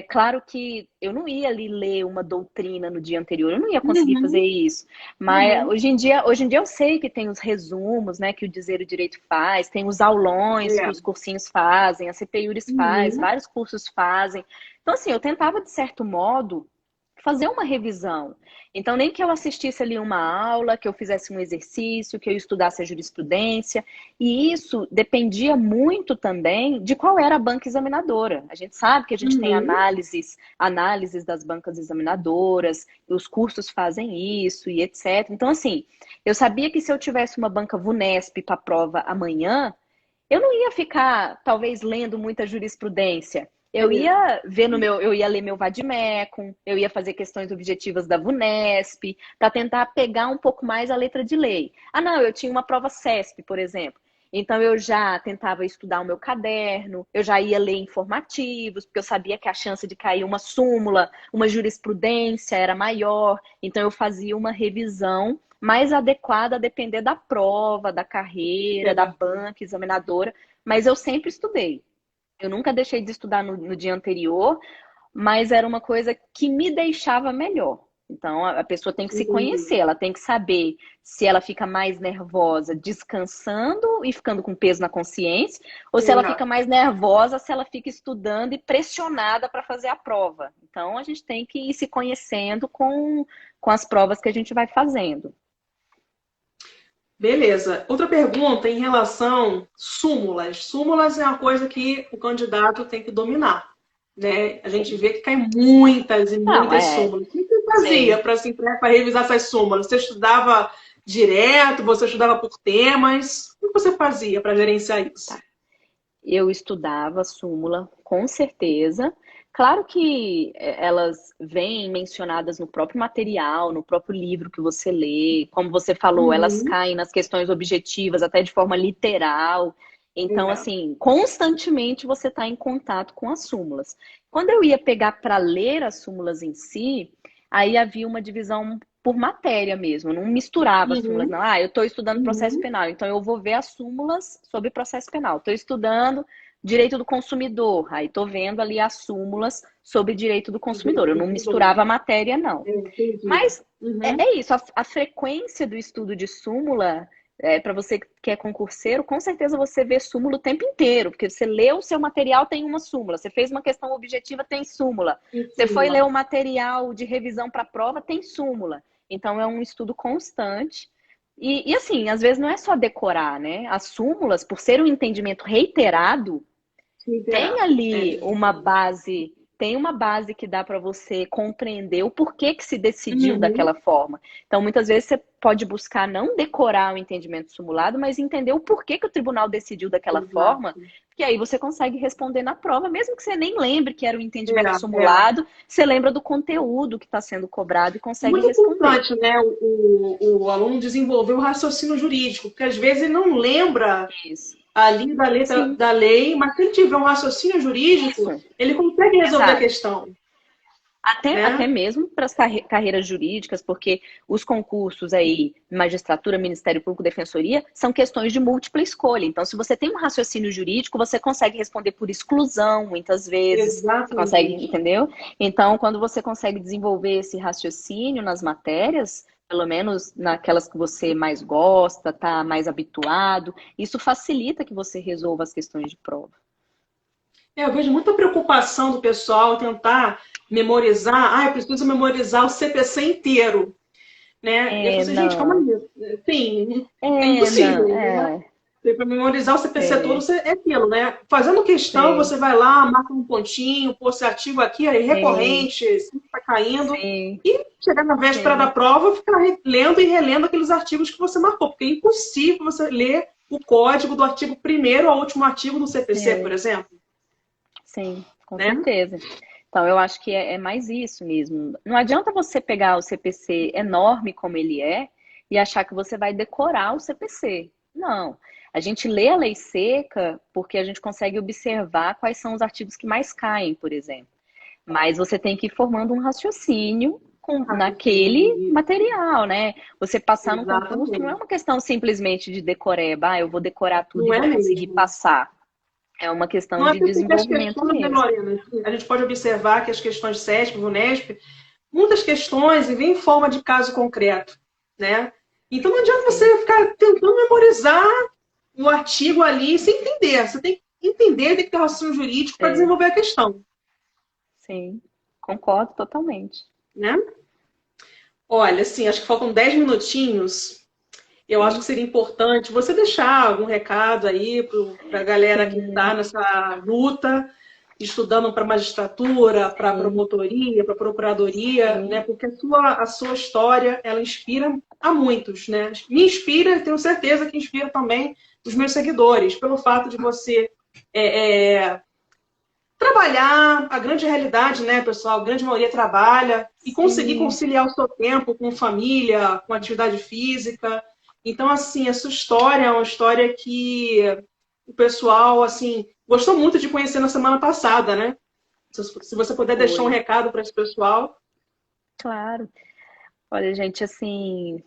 Claro que eu não ia ali ler uma doutrina no dia anterior, eu não ia conseguir fazer Uhum. isso. Mas Uhum. hoje em dia eu sei que tem os resumos, né, que o Dizer o Direito faz, tem os aulões que É. os cursinhos fazem, a CPURIS faz, Uhum. vários cursos fazem. Então, assim, eu tentava, de certo modo, fazer uma revisão. Então, nem que eu assistisse ali uma aula, que eu fizesse um exercício, que eu estudasse a jurisprudência. E isso dependia muito também de qual era a banca examinadora. A gente sabe que a gente tem Uhum. análises das bancas examinadoras, os cursos fazem isso e etc. Então, assim, eu sabia que se eu tivesse uma banca VUNESP para a prova amanhã, eu não ia ficar, talvez, lendo muita jurisprudência. É. Eu ia ler meu vade-mecum, eu ia fazer questões objetivas da VUNESP, para tentar pegar um pouco mais a letra de lei. Ah, não, eu tinha uma prova CESP, por exemplo. Então eu já tentava estudar o meu caderno, eu já ia ler informativos, porque eu sabia que a chance de cair uma súmula, uma jurisprudência era maior. Então eu fazia uma revisão mais adequada a depender da prova, da carreira, da Certo. banca examinadora, mas eu sempre estudei. Eu nunca deixei de estudar no dia anterior, mas era uma coisa que me deixava melhor. Então, a pessoa tem que se conhecer, Entendi. ela tem que saber se ela fica mais nervosa descansando e ficando com peso na consciência, ou se ela É. fica mais nervosa se ela fica estudando e pressionada para fazer a prova. Então, a gente tem que ir se conhecendo com as provas que a gente vai fazendo. Beleza. Outra pergunta em relação súmulas. Súmulas é uma coisa que o candidato tem que dominar, né? A gente vê que cai muitas e Não, muitas súmulas. O que você fazia sim. para assim, para revisar essas súmulas? Você estudava direto? Você estudava por temas? O que você fazia para gerenciar isso? Tá. Eu estudava súmula, com certeza. Claro que elas vêm mencionadas no próprio material, no próprio livro que você lê. Como você falou, elas Uhum. caem nas questões objetivas, até de forma literal. Então, É. assim, constantemente você está em contato com as súmulas. Quando eu ia pegar para ler as súmulas em si, aí havia uma divisão por matéria mesmo, eu não misturava as súmulas, Uhum. não. Ah, eu estou estudando processo Uhum. penal, então eu vou ver as súmulas sobre processo penal. Estou estudando direito do consumidor, aí estou vendo ali as súmulas sobre direito do consumidor. Eu não misturava a matéria, não. Entendi. Mas Uhum. é isso, a frequência do estudo de súmula, para você que é concurseiro, com certeza você vê súmula o tempo inteiro, porque você leu o seu material, tem uma súmula. Você fez uma questão objetiva, tem súmula. Em Você foi ler súmula. o material de revisão para a prova, tem súmula. Então é um estudo constante. E assim, às vezes não é só decorar, né? As súmulas, por ser um entendimento reiterado, tem Literal. ali É. uma base que dá para você compreender o porquê que se decidiu Uhum. daquela forma. Então, muitas vezes você pode buscar não decorar o entendimento simulado, mas entender o porquê que o tribunal decidiu daquela forma, Exato. que aí você consegue responder na prova, mesmo que você nem lembre que era o entendimento É, é. simulado, você lembra do conteúdo que está sendo cobrado e consegue Muito responder. importante, né, o aluno desenvolver o raciocínio jurídico, porque às vezes ele não lembra Isso. ali da letra Sim, da lei, mas se ele tiver um raciocínio jurídico, isso. ele consegue resolver a Exato. questão, Até né? mesmo para as carreiras jurídicas, porque os concursos aí, magistratura, Ministério Público, Defensoria, são questões de múltipla escolha. Então, se você tem um raciocínio jurídico, você consegue responder por exclusão, muitas vezes. Você consegue, Exatamente. entendeu? Então, quando você consegue desenvolver esse raciocínio nas matérias, pelo menos naquelas que você mais gosta, tá mais habituado, isso facilita que você resolva as questões de prova. Eu vejo muita preocupação do pessoal tentar memorizar, eu preciso memorizar o CPC inteiro, né? E eu falo assim, gente, calma Não. aí. Sim, é Não, impossível, né? é, Para memorizar o CPC todo, é, é aquilo, né? Fazendo questão, é, você vai lá, marca um pontinho, pô, esse artigo aqui é sim. recorrente, sempre está caindo. Sim, E chegar na véspera da sim, prova, ficar lendo e relendo aqueles artigos que você marcou, porque é impossível você ler o código do artigo primeiro ao último artigo do CPC, por sim, exemplo, sim, com né? certeza. Então, eu acho que é mais isso mesmo. Não adianta você pegar o CPC enorme como ele é e achar que você vai decorar o CPC. Não. A gente lê a lei seca porque a gente consegue observar quais são os artigos que mais caem, por exemplo. Mas você tem que ir formando um raciocínio naquele Raciocínio, material, né? Você passar no concurso não é exatamente. uma questão simplesmente de decoreba, eu vou decorar tudo e Não é vou conseguir mesmo. passar. É uma questão Não é de porque as desenvolvimento questões, né, mesmo. Lorena, a gente pode observar que as questões de CESP, VUNESP, muitas questões vêm em forma de caso concreto, né? Então não adianta Sim, você ficar tentando memorizar o artigo ali sem entender. Você tem que entender, tem que ter raciocínio jurídico para é, desenvolver a questão, sim, concordo totalmente. né? Olha, assim, acho que faltam 10 minutinhos. Eu acho que seria importante você deixar algum recado aí para a galera que está Sim, nessa luta, estudando para magistratura, para sim, promotoria, para procuradoria, né? sim, Porque a sua história, ela inspira a muitos, né? Me inspira, tenho certeza que inspira também os meus seguidores, pelo fato de você é, é, trabalhar, a grande realidade, né, pessoal? A grande maioria trabalha e conseguir sim. conciliar o seu tempo com família, com atividade física. Então, assim, a sua história é uma história que o pessoal, assim, gostou muito de conhecer na semana passada, né? Se você puder deixar um Foi, recado para esse pessoal. claro. Olha, gente, assim,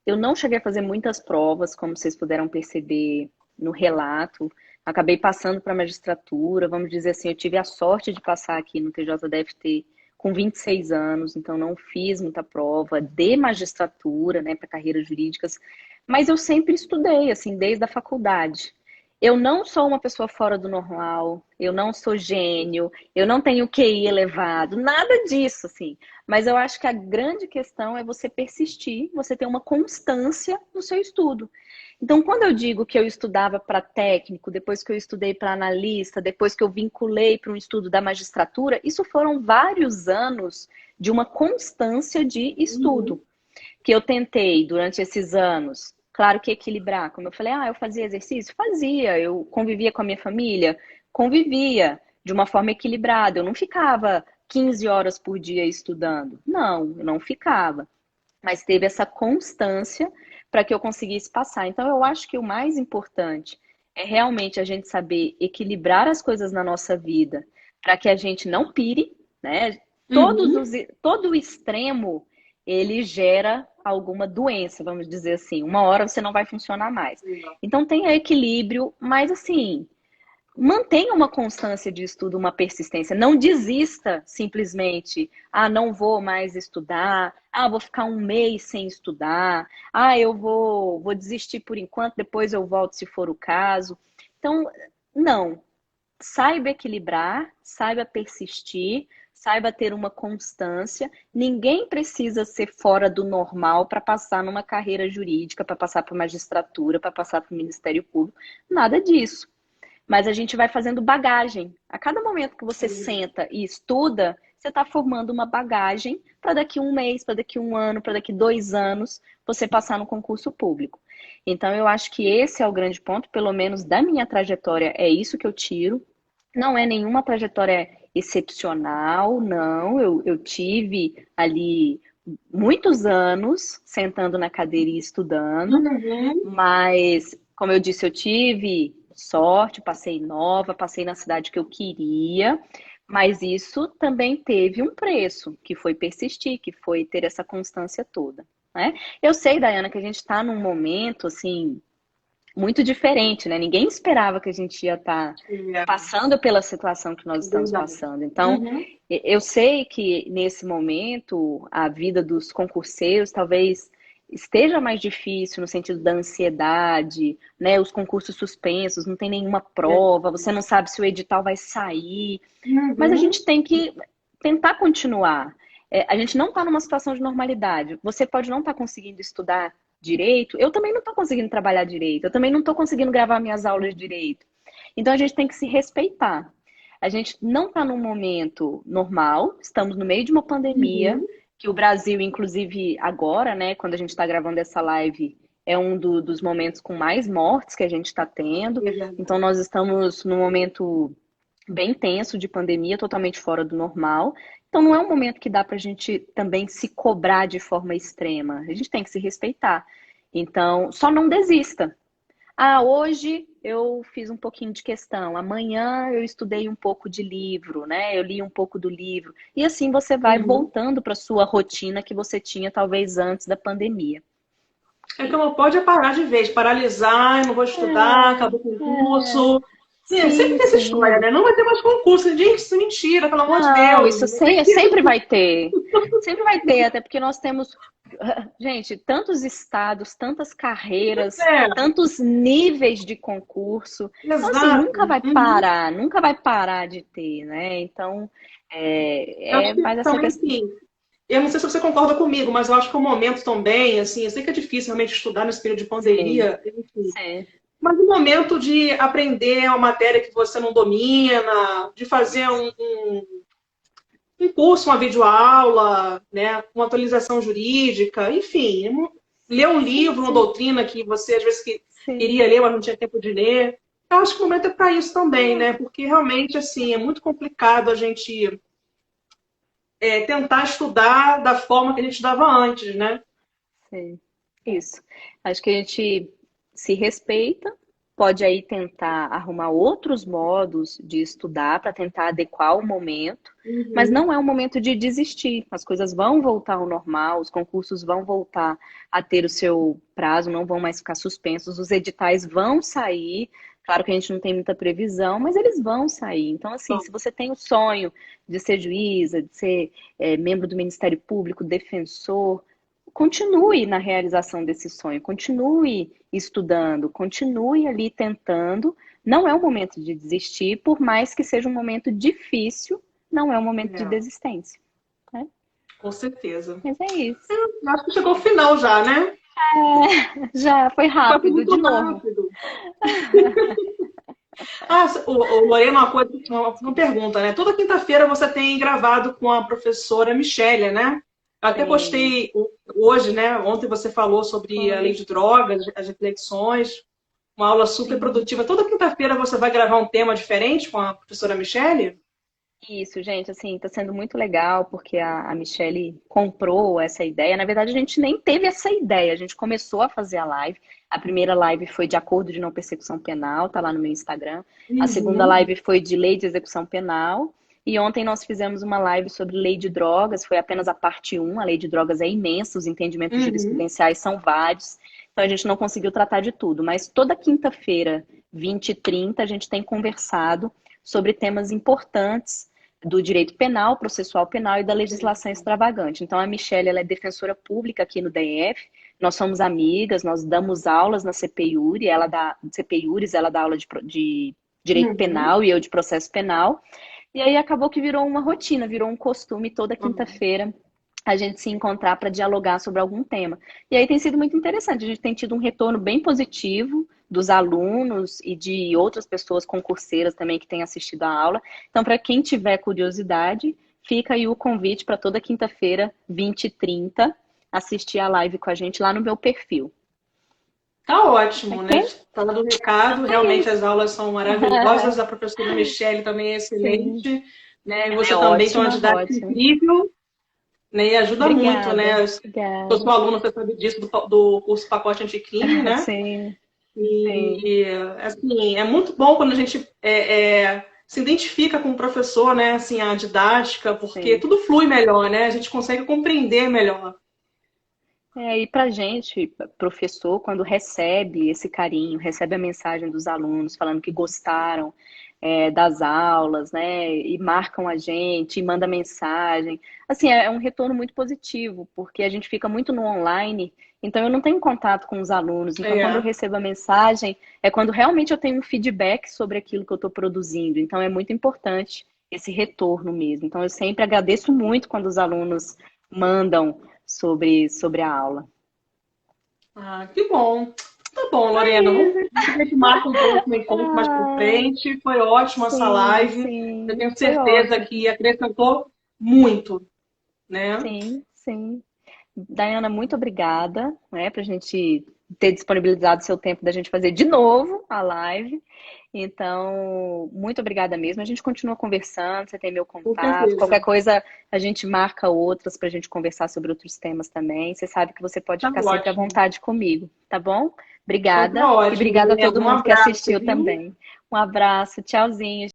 eu não cheguei a fazer muitas provas, como vocês puderam perceber no relato. Acabei passando para a magistratura, vamos dizer assim, eu tive a sorte de passar aqui no TJDFT com 26 anos, então não fiz muita prova de magistratura, né, para carreiras jurídicas, mas eu sempre estudei, assim, desde a faculdade. Eu não sou uma pessoa fora do normal, eu não sou gênio, eu não tenho QI elevado, nada disso, assim. Mas eu acho que a grande questão é você persistir, você ter uma constância no seu estudo. Então, quando eu digo que eu estudava para técnico, depois que eu estudei para analista, depois que eu vinculei para um estudo da magistratura, isso foram vários anos de uma constância de estudo Uhum. que eu tentei durante esses anos. Claro que equilibrar, como eu falei, eu fazia exercício? Fazia, eu convivia com a minha família? Convivia de uma forma equilibrada, eu não ficava 15 horas por dia estudando. Não, eu não ficava. Mas teve essa constância para que eu conseguisse passar. Então, eu acho que o mais importante é realmente a gente saber equilibrar as coisas na nossa vida para que a gente não pire, né? Uhum. Todo o extremo ele gera alguma doença, vamos dizer assim. Uma hora você não vai funcionar mais. Então tenha equilíbrio, mas assim, mantenha uma constância de estudo, uma persistência. Não desista simplesmente. Não vou mais estudar. Vou ficar um mês sem estudar. Eu vou desistir por enquanto, depois eu volto se for o caso. Então, não. Saiba equilibrar, saiba persistir, saiba ter uma constância. Ninguém precisa ser fora do normal para passar numa carreira jurídica, para passar para magistratura, para passar para o Ministério Público. Nada disso. Mas a gente vai fazendo bagagem. A cada momento que você Sim. senta e estuda, você está formando uma bagagem para daqui um mês, para daqui um ano, para daqui 2 anos, você passar no concurso público. Então, eu acho que esse é o grande ponto, pelo menos da minha trajetória, é isso que eu tiro. Não é nenhuma trajetória excepcional, não. Eu tive ali muitos anos sentando na cadeira e estudando, Uhum. mas, como eu disse, eu tive sorte, passei nova, passei na cidade que eu queria, mas isso também teve um preço, que foi persistir, que foi ter essa constância toda, né? Eu sei, Dayana, que a gente está num momento, assim, muito diferente, né? Ninguém esperava que a gente ia estar É, passando pela situação que nós é estamos verdade. passando. Então, Uhum. eu sei que nesse momento a vida dos concurseiros talvez esteja mais difícil no sentido da ansiedade, né? Os concursos suspensos, não tem nenhuma É. prova, você não sabe se o edital vai sair, mas a Uhum. gente tem que tentar continuar. A gente não está numa situação de normalidade. Você pode não estar conseguindo estudar direito, eu também não estou conseguindo trabalhar direito, eu também não estou conseguindo gravar minhas aulas direito. Então a gente tem que se respeitar. A gente não está num momento normal, estamos no meio de uma pandemia, Uhum. que o Brasil, inclusive agora, né, quando a gente está gravando essa live, é um dos momentos com mais mortes que a gente está tendo. É Então verdade. nós estamos num momento bem tenso de pandemia, totalmente fora do normal. Então não é um momento que dá para a gente também se cobrar de forma extrema. A gente tem que se respeitar. Então, só não desista. Ah, hoje eu fiz um pouquinho de questão, amanhã eu estudei um pouco de livro, né? Eu li um pouco do livro. E assim você vai Uhum. voltando para sua rotina que você tinha talvez antes da pandemia. É que não pode é parar de vez, paralisar, eu não vou estudar, acabou com o É, curso. Sempre sim, tem essa história, sim. né? Não vai ter mais concurso. Gente, isso é mentira, pelo amor de Não, Deus. isso Não tem que... sempre vai ter. Sempre vai ter, até porque nós temos, gente, tantos estados, tantas carreiras, É, tantos níveis de concurso. Então, assim, nunca exato. vai Uhum. parar, nunca vai parar de ter, né? Então, Eu acho é que mais essa também, questão. assim, eu não sei se você concorda comigo, mas eu acho que é um momento também, assim, eu sei que é difícil realmente estudar nesse período de Sim, pandemia, enfim, sim, mas um momento de aprender uma matéria que você não domina, de fazer um curso, uma videoaula, né, uma atualização jurídica, enfim, ler um sim, livro, uma sim, doutrina que você às vezes sim. queria ler, mas não tinha tempo de ler. Eu acho que o momento é para isso também, né? Porque realmente assim é muito complicado a gente tentar estudar da forma que a gente estudava antes, né? Sim, isso. Acho que a gente se respeita, pode aí tentar arrumar outros modos de estudar para tentar adequar o momento, mas Uhum. não é o momento de desistir. As coisas vão voltar ao normal, os concursos vão voltar a ter o seu prazo, não vão mais ficar suspensos, os editais vão sair. Claro que a gente não tem muita previsão, mas eles vão sair. Então, assim, Bom, se você tem o sonho de ser juíza, de ser membro do Ministério Público, defensor, continue na realização desse sonho, continue estudando, continue ali tentando. Não é o momento de desistir, por mais que seja um momento difícil, não é um momento de é, desistência, né? com certeza. Mas é isso. Eu acho que chegou ao final já, né? Já foi Passou rápido, muito de novo. rápido. Ah, Lorena, uma coisa, uma pergunta, né? Toda quinta-feira você tem gravado com a professora Michele, né? Eu até Tenho. postei hoje, né? Ontem você falou sobre a lei Foi. de drogas, as reflexões, uma aula super Sim. produtiva. Toda quinta-feira você vai gravar um tema diferente com a professora Michele? Isso, gente, assim, tá sendo muito legal porque a Michelle comprou essa ideia. Na verdade, a gente nem teve essa ideia, a gente começou a fazer a live. A primeira live foi de acordo de não persecução penal, tá lá no meu Instagram. A segunda Uhum, live foi de lei de execução penal. E ontem nós fizemos uma live sobre lei de drogas, foi apenas a parte um. A lei de drogas é imensa, os entendimentos uhum. jurisprudenciais são vários. Então a gente não conseguiu tratar de tudo, mas toda quinta-feira, 20 e 30, a gente tem conversado sobre temas importantes do direito penal, processual penal e da legislação extravagante. Então, a Michelle, ela é defensora pública aqui no DF, nós somos amigas, nós damos aulas na CPIURI, ela dá CPIURIS, ela dá aula de direito Uhum. penal e eu de processo penal. E aí acabou que virou uma rotina, virou um costume toda Uhum. quinta-feira a gente se encontrar para dialogar sobre algum tema. E aí tem sido muito interessante, a gente tem tido um retorno bem positivo dos alunos e de outras pessoas concurseiras também que têm assistido a aula. Então, para quem tiver curiosidade, fica aí o convite para toda quinta-feira, 20h30, assistir a live com a gente lá no meu perfil. Tá ótimo, né? Ok? Tá dando o recado. É Realmente isso. as aulas são maravilhosas. A professora Michele também é Sim, excelente, né? E ela é você também tem uma ótima, didática ótima. incrível, né? E ajuda muito, né? Obrigada, Eu sou obrigada. aluna, você sabe disso, do curso Pacote Anticrime, né? Sim, sim, E, assim, é muito bom quando a gente se identifica com o professor, né? Assim, a didática, porque sim. tudo flui melhor, né? A gente consegue compreender melhor. E pra gente, professor, quando recebe esse carinho, recebe a mensagem dos alunos falando que gostaram, das aulas, né, e marcam a gente, e manda mensagem, assim, é um retorno muito positivo, porque a gente fica muito no online, então eu não tenho contato com os alunos, então quando eu É. recebo a mensagem, é quando realmente eu tenho um feedback sobre aquilo que eu estou produzindo, então é muito importante esse retorno mesmo. Então eu sempre agradeço muito quando os alunos mandam sobre a aula. Ah, que bom. Tá bom, Lorena. Vamos Aí, ver se a gente marca um próximo encontro mais pra ah, frente. Foi ótima essa sim, live. Eu sim, tenho foi certeza ótimo. que acrescentou muito, né? Sim, sim. Daiana, muito obrigada, né, pra gente ter disponibilizado seu tempo da gente fazer de novo a live. Então, muito obrigada mesmo. A gente continua conversando, você tem meu Com contato. certeza. Qualquer coisa, a gente marca outras para a gente conversar sobre outros temas também. Você sabe que você pode Tá ficar sempre à ótimo. vontade comigo, tá bom? Então Obrigada. tá E ótimo, obrigada a Milena. todo Um mundo que abraço, assistiu viu? também. Um abraço, tchauzinho.